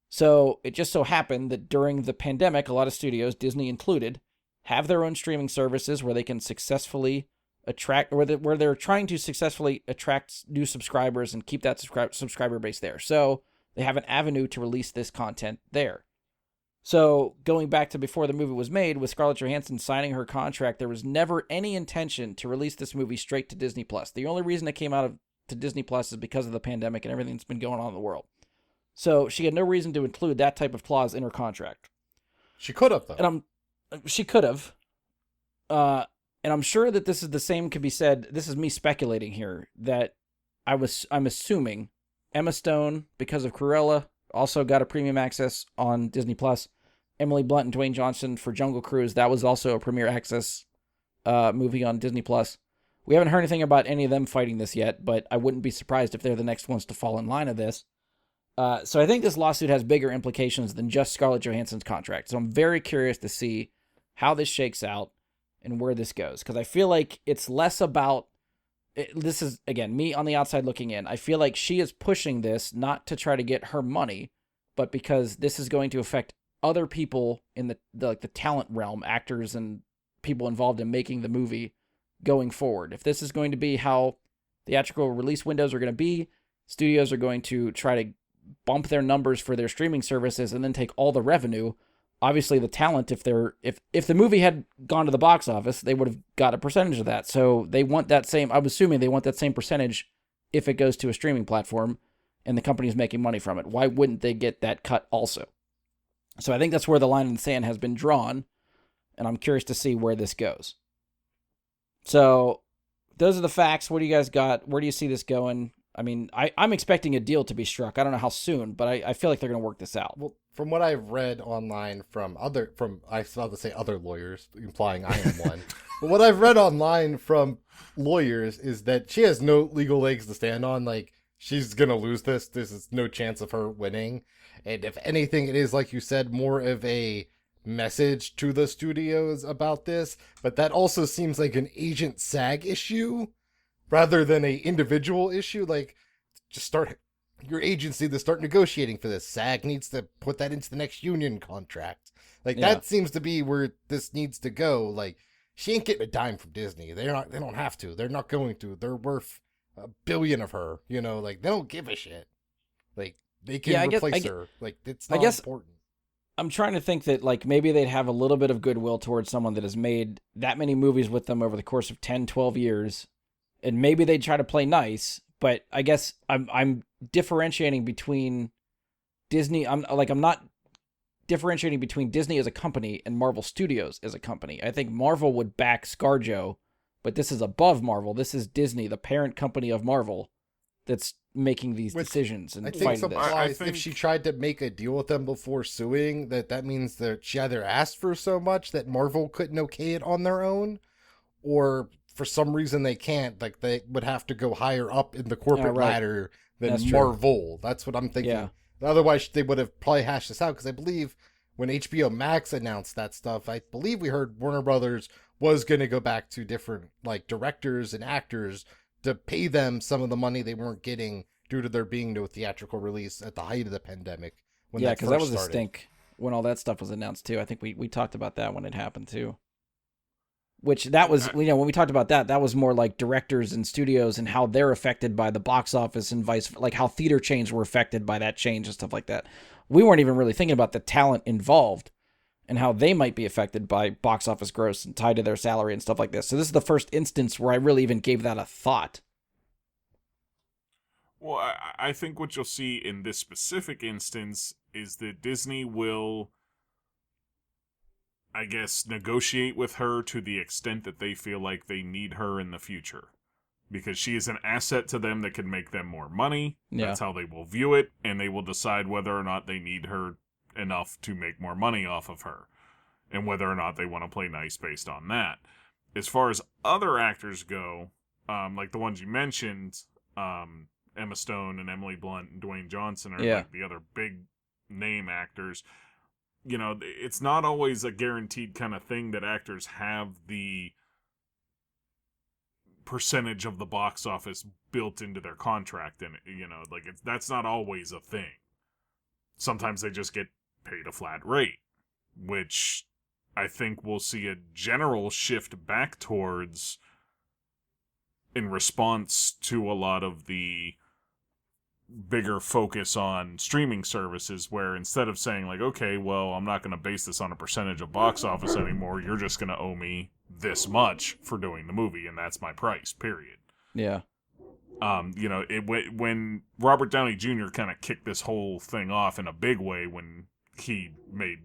So it just so happened that during the pandemic, a lot of studios, Disney included, have their own streaming services where they can successfully attract, where they're trying to successfully attract new subscribers and keep that subscriber base there. So they have an avenue to release this content there. So going back to before the movie was made, with Scarlett Johansson signing her contract, there was never any intention to release this movie straight to Disney+. The only reason it came out to Disney+ is because of the pandemic and everything that's been going on in the world. So she had no reason to include that type of clause in her contract. She could have, though. She could have. And I'm sure that this is the same could be said. This is me speculating here, that I'm assuming Emma Stone, because of Cruella, also got a premium access on Disney+. Emily Blunt and Dwayne Johnson for Jungle Cruise, that was also a premiere access movie on Disney+. We haven't heard anything about any of them fighting this yet, but I wouldn't be surprised if they're the next ones to fall in line of this. So I think this lawsuit has bigger implications than just Scarlett Johansson's contract. So I'm very curious to see how this shakes out and where this goes. Because I feel like it's less about... This is, again, me on the outside looking in. I feel like she is pushing this not to try to get her money, but because this is going to affect other people in the talent realm, actors and people involved in making the movie going forward. If this is going to be how theatrical release windows are going to be, studios are going to try to bump their numbers for their streaming services and then take all the revenue. Obviously, the talent, if the movie had gone to the box office, they would have got a percentage of that. So they want that same, I'm assuming they want that same percentage if it goes to a streaming platform and the company is making money from it. Why wouldn't they get that cut also? So I think that's where the line in the sand has been drawn, and I'm curious to see where this goes. So those are the facts. What do you guys got? Where do you see this going? I mean, I'm expecting a deal to be struck. I don't know how soon, but I feel like they're going to work this out. Well, from what I've read online I was about to say other lawyers, implying I am one. But what I've read online from lawyers is that she has no legal legs to stand on. Like, she's going to lose this. There's no chance of her winning. And if anything, it is, like you said, more of a message to the studios about this. But that also seems like an agent SAG issue rather than a individual issue. Like, just start your agency to start negotiating for this. SAG needs to put that into the next union contract. Like, that seems to be where this needs to go. Like, she ain't getting a dime from Disney. They don't have to. They're not going to. They're worth $1 billion of her. You know, like, they don't give a shit. Like, they can replace her. Like, it's not important. I'm trying to think that, like, maybe they'd have a little bit of goodwill towards someone that has made that many movies with them over the course of 10, 12 years. And maybe they'd try to play nice, but I guess I'm differentiating between Disney. I'm not differentiating between Disney as a company and Marvel Studios as a company. I think Marvel would back ScarJo, but this is above Marvel. This is Disney, the parent company of Marvel, that's making these decisions and fighting this. I think if she tried to make a deal with them before suing, that means that she either asked for so much that Marvel couldn't okay it on their own, or for some reason they can't. Like, they would have to go higher up in the corporate ladder than Marvel. That's what I'm thinking. Yeah. Otherwise, they would have probably hashed this out, because I believe when HBO Max announced that stuff, I believe we heard Warner Brothers was going to go back to different like directors and actors to pay them some of the money they weren't getting due to there being no theatrical release at the height of the pandemic. Yeah, because that was a stink when all that stuff was announced too. I think we talked about that when it happened too. Which that was, when we talked about that, that was more like directors and studios and how they're affected by the box office and like how theater chains were affected by that change and stuff like that. We weren't even really thinking about the talent involved and how they might be affected by box office gross and tied to their salary and stuff like this. So this is the first instance where I really even gave that a thought. Well, I think what you'll see in this specific instance is that Disney will, I guess, negotiate with her to the extent that they feel like they need her in the future. Because she is an asset to them that can make them more money. Yeah. That's how they will view it, and they will decide whether or not they need her enough to make more money off of her. And whether or not they want to play nice based on that. As far as other actors go, like the ones you mentioned, Emma Stone and Emily Blunt and Dwayne Johnson are like the other big name actors. You know, it's not always a guaranteed kind of thing that actors have the percentage of the box office built into their contract, and you know, like that's not always a thing. Sometimes they just get paid a flat rate, which I think we'll see a general shift back towards in response to a lot of the bigger focus on streaming services, where instead of saying like, okay, well, I'm not going to base this on a percentage of box office anymore, you're just going to owe me this much for doing the movie, and that's my price, period. Yeah. You know, when Robert Downey Jr. kind of kicked this whole thing off in a big way when he made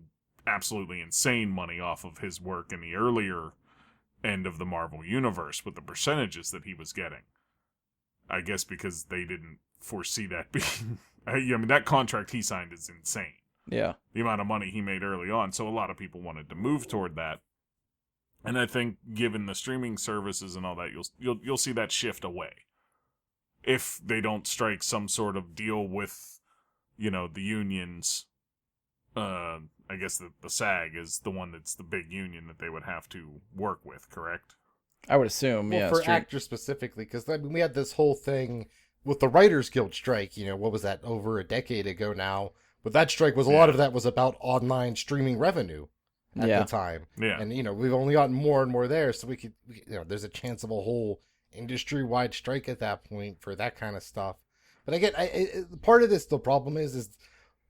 absolutely insane money off of his work in the earlier end of the Marvel Universe with the percentages that he was getting. I guess because they didn't foresee that being... I mean, that contract he signed is insane. Yeah. The amount of money he made early on, so a lot of people wanted to move toward that. And I think given the streaming services and all that, you'll see that shift away. If they don't strike some sort of deal with, you know, the unions, I guess the SAG is the one that's the big union that they would have to work with, correct? I would assume, well, yeah. For actors specifically, because I mean, we had this whole thing with the Writers Guild strike, you know, what was that, over a decade ago now? But that strike was, a lot of that was about online streaming revenue at the time. Yeah. And, you know, we've only gotten more and more there, so you know, there's a chance of a whole industry-wide strike at that point for that kind of stuff. But again, part of this, the problem is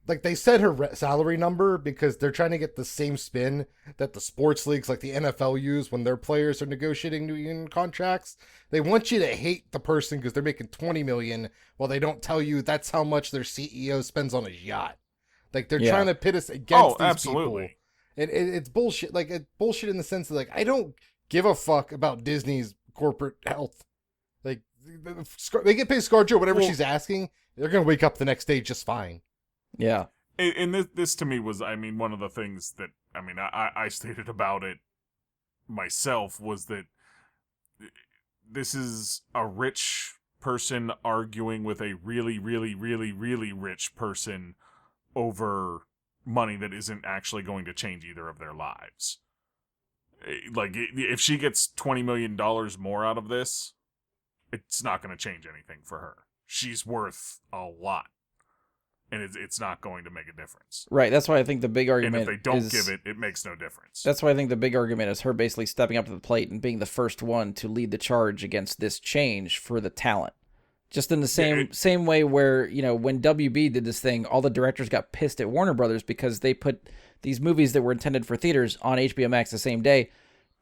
like they said her salary number because they're trying to get the same spin that the sports leagues like the NFL use when their players are negotiating new union contracts. They want you to hate the person because they're making $20 million while they don't tell you that's how much their CEO spends on his yacht. Like they're trying to pit us against these people. And it's bullshit. Like it's bullshit in the sense that like I don't give a fuck about Disney's corporate health. Like they get paid ScarJo whatever she's asking. They're gonna wake up the next day just fine. Yeah. And this to me was, I mean, one of the things that, I mean, I stated about it myself was that this is a rich person arguing with a really, really, really, really rich person over money that isn't actually going to change either of their lives. Like, if she gets $20 million more out of this, it's not going to change anything for her. She's worth a lot. And it's not going to make a difference. Right. That's why I think the big argument is... And if they don't give it, it makes no difference. That's why I think the big argument is her basically stepping up to the plate and being the first one to lead the charge against this change for the talent. Just in the same way where, you know, when WB did this thing, all the directors got pissed at Warner Brothers because they put these movies that were intended for theaters on HBO Max the same day.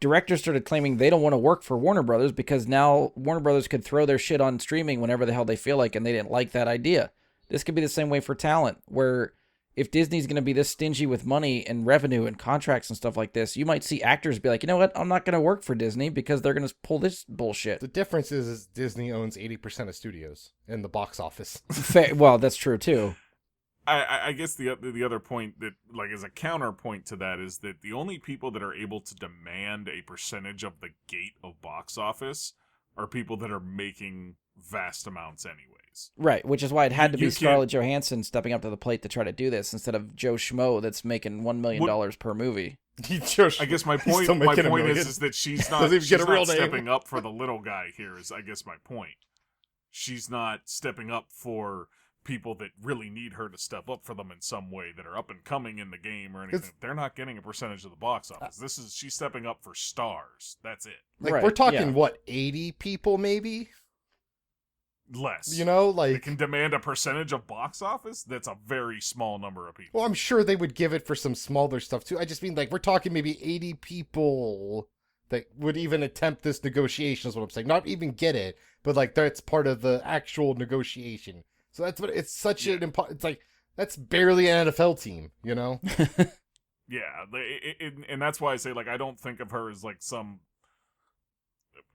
Directors started claiming they don't want to work for Warner Brothers because now Warner Brothers could throw their shit on streaming whenever the hell they feel like, and they didn't like that idea. This could be the same way for talent, where if Disney's going to be this stingy with money and revenue and contracts and stuff like this, you might see actors be like, you know what, I'm not going to work for Disney because they're going to pull this bullshit. The difference is Disney owns 80% of studios in the box office. Well, that's true too. I guess the other point that, like, as a counterpoint to that is that the only people that are able to demand a percentage of the gate of box office are people that are making vast amounts anyways. Right, which is why it had to be You can't- Scarlett Johansson stepping up to the plate to try to do this instead of Joe Schmo that's making $1 million per movie. I guess my point. still My making $1 point million. is that she's not. Doesn't even she's get a real not name. stepping up for the little guy here. Is I guess my point. She's not stepping up for people that really need her to step up for them in some way that are up and coming in the game or anything. They're not getting a percentage of the box office. She's stepping up for stars. That's it. Like, Right, we're talking, yeah. what, 80 people maybe? Less. You know, They like... can demand a percentage of box office. That's a very small number of people. Well, I'm sure they would give it for some smaller stuff, too. I just mean, like, we're talking maybe 80 people that would even attempt this negotiation, is what I'm saying. Not even get it, but, like, that's part of the actual negotiation. So that's what... It's such an... It's like, that's barely an NFL team, you know? Yeah, and that's why I say, like, I don't think of her as, like, some,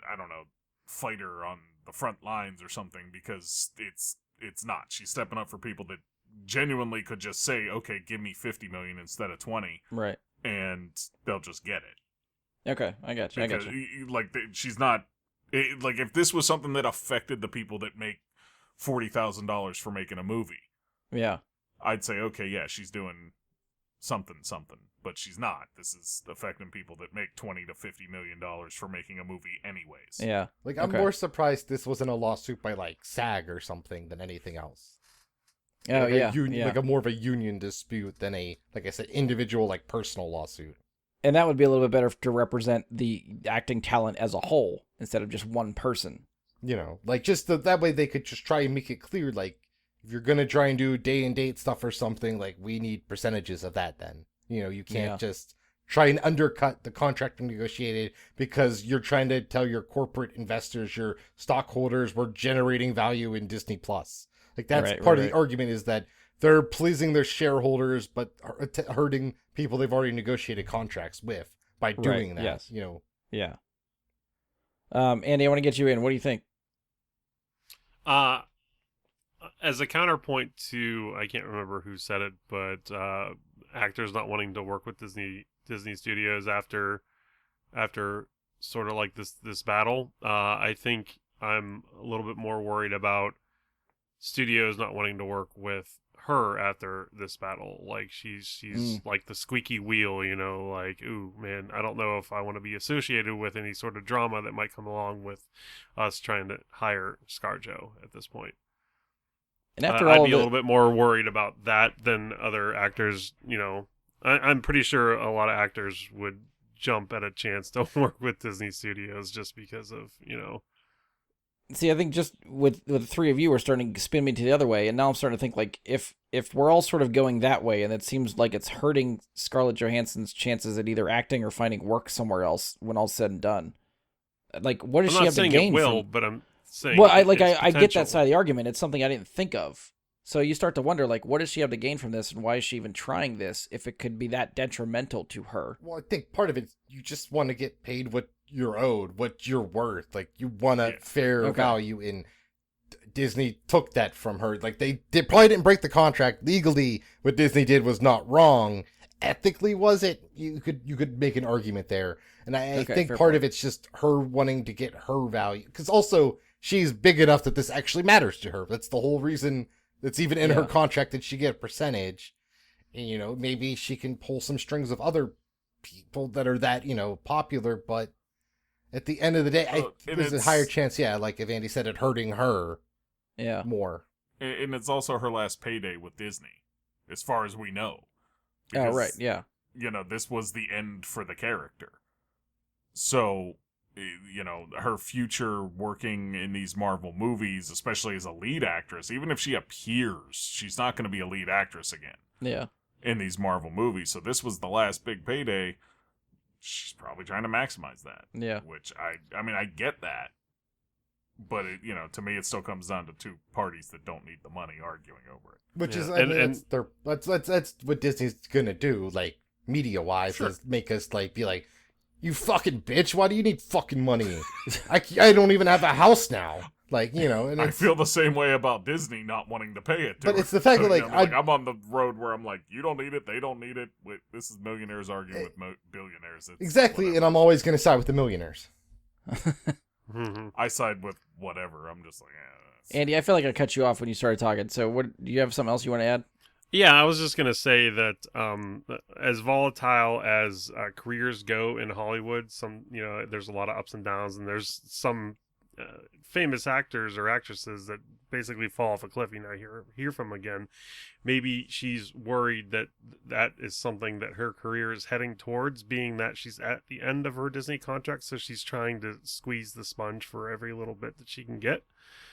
I don't know, fighter on the front lines or something, because it's not. She's stepping up for people that genuinely could just say, okay, give me 50 million instead of 20, Right. and they'll just get it. Okay, I got you. Because, like, she's not, like, if this was something that affected the people that make $40,000 for making a movie, Yeah. I'd say, okay, yeah, she's doing something, but she's not. This is affecting people that make $20 to $50 million for making a movie anyways. Yeah. Like, I'm more surprised this wasn't a lawsuit by, like, SAG or something than anything else. Oh, Like yeah. yeah. Like, a more of a union dispute than a, like I said, individual, like, personal lawsuit. And that would be a little bit better to represent the acting talent as a whole instead of just one person. You know, like, just that way they could just try and make it clear, like, if you're gonna try and do day and date stuff or something, like, we need percentages of that then. You know, you can't just try and undercut the contract negotiated because you're trying to tell your corporate investors, your stockholders, we're generating value in Disney Plus. Like, that's part of the argument, is that they're pleasing their shareholders, but hurting people they've already negotiated contracts with by doing that. Yes. You know. Yeah. Andy, I want to get you in. What do you think? As a counterpoint to, I can't remember who said it, but actors not wanting to work with Disney Studios after sort of like this battle, I think I'm a little bit more worried about studios not wanting to work with her after this battle. Like, she's like the squeaky wheel, you know, like, ooh, man, I don't know if I want to be associated with any sort of drama that might come along with us trying to hire ScarJo at this point. And after I'd be a little bit more worried about that than other actors. You know, I'm pretty sure a lot of actors would jump at a chance to work with Disney Studios just because of, you know. See, I think just with the three of you are starting to spin me to the other way, and now I'm starting to think, like, if we're all sort of going that way, and it seems like it's hurting Scarlett Johansson's chances at either acting or finding work somewhere else when all's said and done. Like, what does she have to gain? I'm not saying it will, but I'm saying, well, I get that side of the argument. It's something I didn't think of. So you start to wonder, like, what does she have to gain from this, and why is she even trying this if it could be that detrimental to her? Well, I think part of it, you just want to get paid what you're owed, what you're worth. Like, you want a fair value, and Disney took that from her. Like, they probably didn't break the contract. Legally, what Disney did was not wrong. Ethically, was it? You could make an argument there. And I think part of it's just her wanting to get her value. Because also, she's big enough that this actually matters to her. That's the whole reason that's even in her contract, that she get a percentage. And, you know, maybe she can pull some strings of other people that are that, you know, popular. But at the end of the day, there's a higher chance, like if Andy said, it hurting her more. And it's also her last payday with Disney, as far as we know. Because, right, yeah. You know, this was the end for the character. So, you know, her future working in these Marvel movies, especially as a lead actress, even if she appears, she's not going to be a lead actress again. Yeah. In these Marvel movies. So this was the last big payday. She's probably trying to maximize that. Yeah. Which, I mean, I get that. But, you know, to me, it still comes down to two parties that don't need the money arguing over it. Which is, that's what Disney's gonna do, like, media-wise, is make us, like, be like, you fucking bitch, why do you need fucking money? I don't even have a house now. Like, you know, and I feel the same way about Disney not wanting to pay it to But her. it's the fact that, like, I'm on the road where I'm like, you don't need it, they don't need it. This is millionaires arguing with billionaires. Exactly, whatever. And I'm always gonna side with the millionaires. I side with whatever. I'm just like, Andy, I feel like I cut you off when you started talking. So, what do you have something else you want to add? Yeah, I was just gonna say that as volatile as careers go in Hollywood, there's a lot of ups and downs, and there's some famous actors or actresses that basically fall off a cliff. You know, hear from again. Maybe she's worried that that is something that her career is heading towards, being that she's at the end of her Disney contract, so she's trying to squeeze the sponge for every little bit that she can get.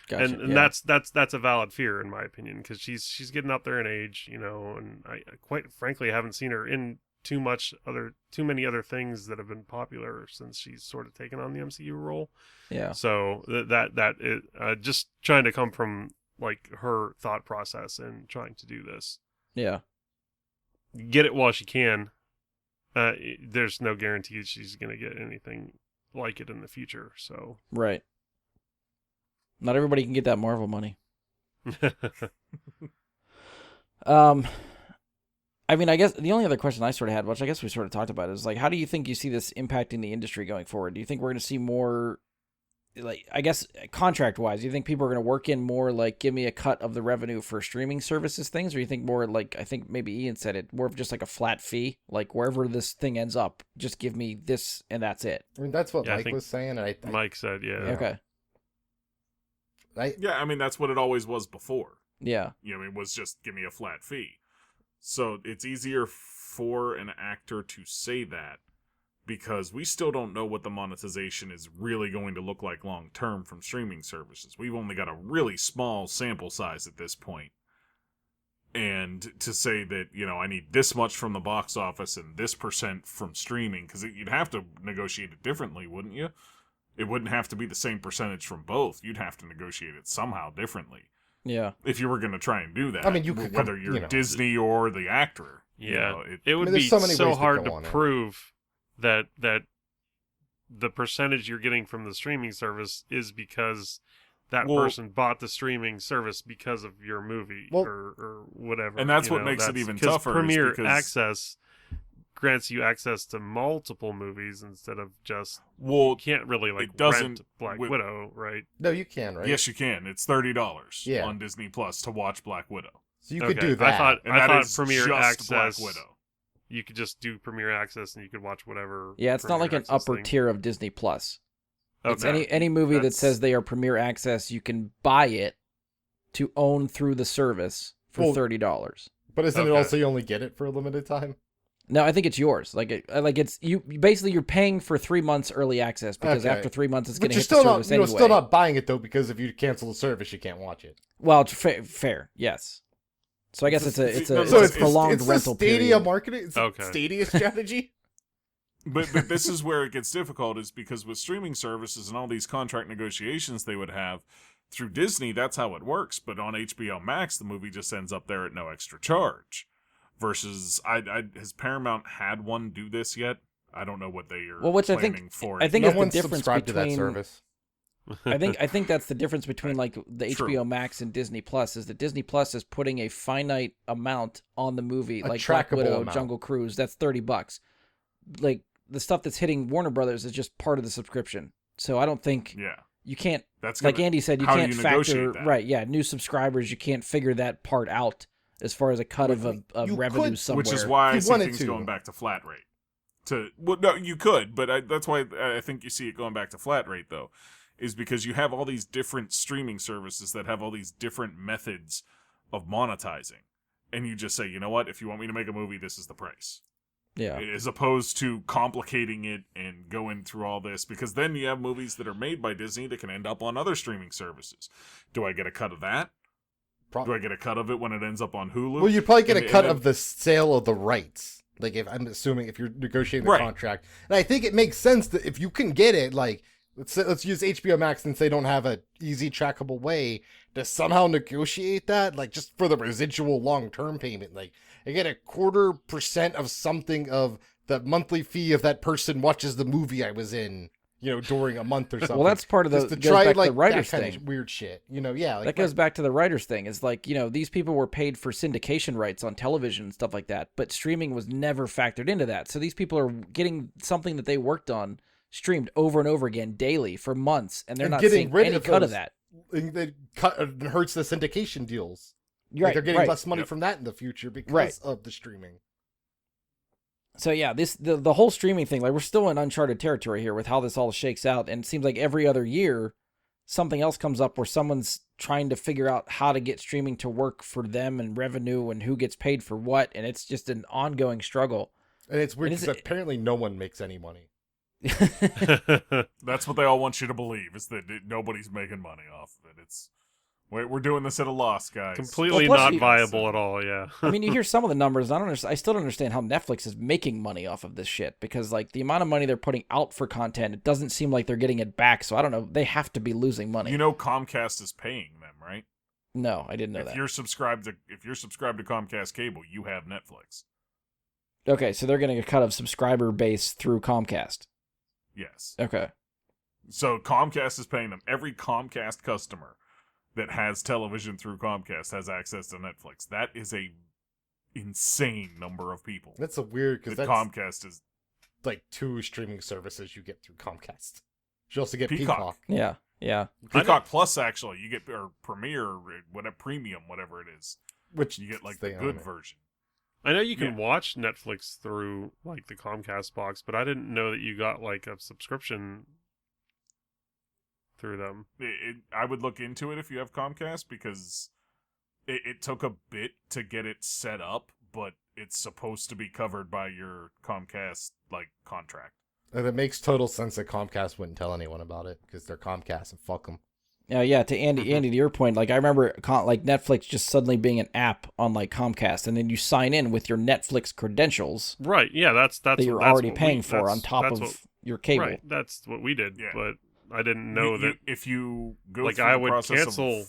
Gotcha, And yeah. that's a valid fear in my opinion, because she's getting up there in age, you know, and I quite frankly haven't seen her in too many other things that have been popular since she's sort of taken on the MCU role. Yeah. So that is just trying to come from like her thought process and trying to do this. Yeah. Get it while she can. There's no guarantee she's going to get anything like it in the future. So Right. Not everybody can get that Marvel money. I mean, I guess the only other question I sort of had, which I guess we sort of talked about, is like, how do you think you see this impacting the industry going forward? Do you think we're going to see more, like, I guess contract-wise, do you think people are going to work in more, like, give me a cut of the revenue for streaming services things, or you think more, like, I think maybe Ian said it, more of just like a flat fee, like wherever this thing ends up, just give me this and that's it? I mean, that's what Yeah, I Mike think was saying. And Mike said, yeah. Okay. yeah, I mean, that's what it always was before. Yeah. You know, it was just give me a flat fee. So it's easier for an actor to say that because we still don't know what the monetization is really going to look like long term from streaming services. We've only got a really small sample size at this point. And to say that, you know, I need this much from the box office and this % from streaming, because you'd have to negotiate it differently, wouldn't you? It wouldn't have to be the same percentage from both. You'd have to negotiate it somehow differently. Yeah. If you were going to try and do that. I mean, you could, whether you're you know, Disney or the actor. Yeah, You know, it would there's be so many ways so to hard go to on it. prove that the percentage you're getting from the streaming service is because that Well- person bought the streaming service because of your movie Well- or whatever. And that's you what know, makes it that's- even 'cause tougher is Premier because- Access grants you access to multiple movies instead of just well, you can't really like it doesn't rent Black with- Widow, right? No, you can, right? yes, you can. It's $30 Yeah. on Disney Plus to watch Black Widow. So you could Okay, do that. And I that thought is Premier just Access. Black Widow. You could just do Premier Access and you could watch whatever. Yeah, it's not Premier like an Access upper thing. tier of Disney Plus. It's Okay. any movie that That's- says they are Premier Access, you can buy it to own through the service for Well- $30. But isn't it Okay. also you only get it for a limited time? No, I think it's yours. Like it's you. Basically, you're paying for 3 months early access because Okay. after 3 months, it's going But to you're hit the still not, service you know, anyway. still not buying it though, because if you cancel the service, you can't watch it. Well, it's fair, yes. So I guess it's a So it's a prolonged it's rental the Stadia period. marketing. It's Okay. Stadia strategy. But this is where it gets difficult, is because with streaming services and all these contract negotiations they would have through Disney, that's how it works. But on HBO Max, the movie just ends up there at no extra charge. Versus, has Paramount had one do this yet? I don't know what they are Well, which I planning think- for. I it think No it's the one's difference subscribed to that between- service. I think that's the difference between like the True. HBO Max and Disney Plus is that Disney Plus is putting a finite amount on the movie, A like Black trackable Widow, amount. Jungle Cruise. That's $30. Like the stuff that's hitting Warner Brothers is just part of the subscription. So I don't think Yeah, you can't. that's Like gonna- Andy said, you how do can't you factor negotiate that? right. Yeah, new subscribers, you can't figure that part out as far as a cut of You revenue could, somewhere. Which is why I you see wanted things to. going back to flat rate. Well, no, you could, but that's why I think you see it going back to flat rate, though, is because you have all these different streaming services that have all these different methods of monetizing. And you just say, you know what, if you want me to make a movie, this is the price. Yeah, As opposed to complicating it and going through all this, because then you have movies that are made by Disney that can end up on other streaming services. Do I get a cut of that? Do I get a cut of it when it ends up on Hulu? Well, you'd probably get a And cut then- of the sale of the rights. Like, if I'm assuming if you're negotiating the Right. contract, and I think it makes sense that if you can get it, like let's use HBO Max since they don't have a easy trackable way to somehow negotiate that, like just for the residual long term payment, like I get a 0.25% of something of the monthly fee if that person watches the movie I was in, you know, during a month or something. well, that's part of the Just to goes try back to like the writers that kind thing. of weird shit, you know? Yeah, like That goes back to the writers thing. Is like, you know, these people were paid for syndication rights on television and stuff like that, but streaming was never factored into that. So these people are getting something that they worked on streamed over and over again daily for months, and they're And not getting seeing rid any of cut of those- that. It hurts the syndication deals. You're Like, they're getting right. less money Yep. from that in the future because Right. of the streaming. So yeah, the whole streaming thing, like we're still in uncharted territory here with how this all shakes out, and it seems like every other year something else comes up where someone's trying to figure out how to get streaming to work for them and revenue and who gets paid for what, and it's just an ongoing struggle. And it's weird And because apparently no one makes any money. That's what they all want you to believe, is that nobody's making money off of it. It's we're doing this at a loss, guys. Completely Well, plus not you- viable at all. Yeah. I mean, you hear some of the numbers. I still don't understand how Netflix is making money off of this shit, because like the amount of money they're putting out for content, it doesn't seem like they're getting it back. So I don't know. They have to be losing money. You know Comcast is paying them, right? No, I didn't know if that. you're subscribed to Comcast cable, you have Netflix. Okay, so they're getting a cut of subscriber base through Comcast. Yes. Okay. So Comcast is paying them. Every Comcast customer that has television through Comcast has access to Netflix. That is a insane number of people. That's a weird because that that's Comcast is like 2 streaming services you get through Comcast. You also get Peacock. Peacock. Yeah. Peacock Plus. Actually, you get or Premiere, whatever premium, whatever it is. Which You get like stay the on good it. version. I know you can watch Netflix through like the Comcast box, but I didn't know that you got like a subscription through them. I would look into it if you have Comcast, because it took a bit to get it set up, but it's supposed to be covered by your Comcast like contract. And it makes total sense that Comcast wouldn't tell anyone about it because they're Comcast and fuck them. Yeah, to Andy, to your point, like I remember like Netflix just suddenly being an app on like Comcast, and then you sign in with your Netflix credentials Right. Yeah. That's that you're that's already what paying we, for that's- on top that's of what- your cable. Right. That's what we did, Yeah. but I didn't know that. If you go Like through I the would process cancel of,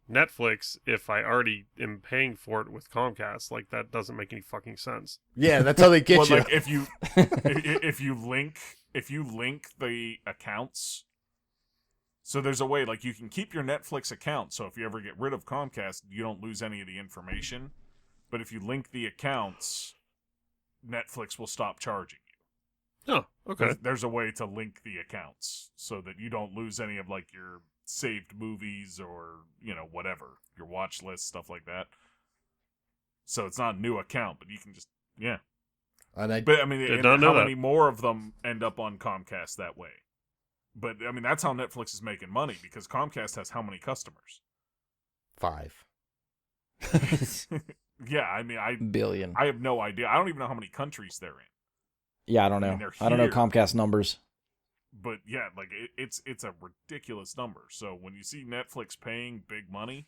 Netflix if I already am paying for it with Comcast. Like that doesn't make any fucking sense. Yeah, that's how they get well, you. like if you if you link the accounts. So there's a way, like, you can keep your Netflix account, so if you ever get rid of Comcast, you don't lose any of the information. But if you link the accounts, Netflix will stop charging you. Oh, okay. There's a way to link the accounts so that you don't lose any of, like, your saved movies or, whatever, your watch list, stuff like that. So it's not a new account, but you can just, yeah. But, I mean, Did and not know how that. many more of them end up on Comcast that way? But, I mean, that's how Netflix is making money, because Comcast has how many customers? 5. Yeah, I mean, Billion. I have no idea. I don't even know how many countries they're in. Yeah, I don't I know. mean, they're I don't know here. Comcast numbers. But, yeah, like, it's a ridiculous number. So when you see Netflix paying big money,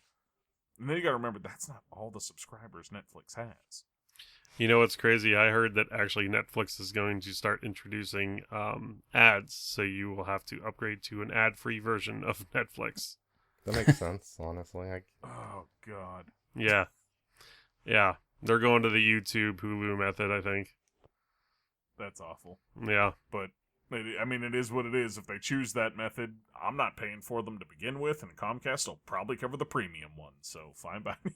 and then you got to remember, that's not all the subscribers Netflix has. You know what's crazy? I heard that actually Netflix is going to start introducing ads, so you will have to upgrade to an ad-free version of Netflix. That makes sense, honestly. Oh, God. Yeah. Yeah. They're going to the YouTube Hulu method, I think. That's awful. Yeah. But, I mean, it is what it is. If they choose that method, I'm not paying for them to begin with, and Comcast will probably cover the premium one, so fine by me.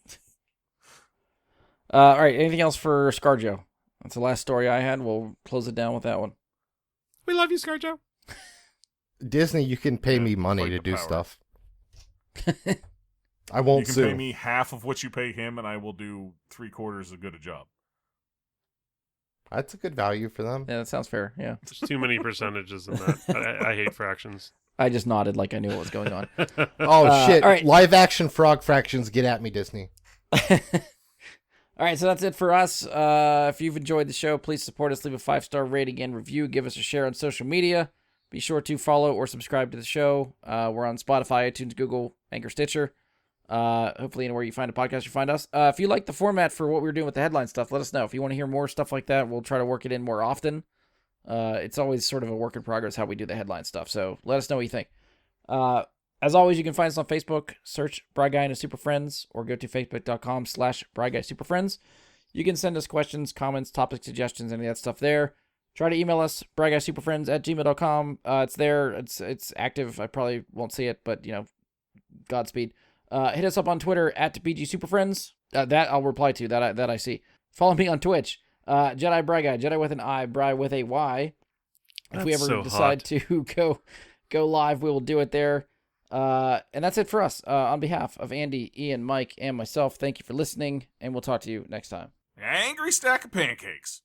All right, anything else for ScarJo? That's the last story I had. We'll close it down with that one. We love you, ScarJo. Disney, you can pay me money like to the do power. stuff. I won't You can sue. pay me half of what you pay him, and I will do 3/4 as good a job. That's a good value for them. Yeah, that sounds fair. Yeah. There's too many percentages in that. I hate fractions. I just nodded like I knew what was going on. Oh, shit. all right. Live action frog fractions, get at me, Disney. All right, so that's it for us. If you've enjoyed the show, please support us. Leave a 5-star rating and review. Give us a share on social media. Be sure to follow or subscribe to the show. We're on Spotify, iTunes, Google, Anchor, Stitcher. Hopefully anywhere you find a podcast, you find us. If you like the format for what we're doing with the headline stuff, let us know. If you want to hear more stuff like that, we'll try to work it in more often. It's always sort of a work in progress how we do the headline stuff. So let us know what you think. As always, you can find us on Facebook. Search Bry Guy and his Super Friends, or go to facebook.com/BryGuySuperFriends. You can send us questions, comments, topic suggestions, any of that stuff there. Try to email us, bryguysuperfriends@gmail.com. It's there. It's active. I probably won't see it, but, Godspeed. Hit us up on Twitter @BGSuperFriends. That I'll reply to. That I see. Follow me on Twitch. Jedi Bry Guy. Jedi with an I. Bry with a Y. If we That's ever so decide hot. to go live, we will do it there. And that's it for us. On behalf of Andy, Ian, Mike, and myself, thank you for listening, and we'll talk to you next time. Angry stack of pancakes.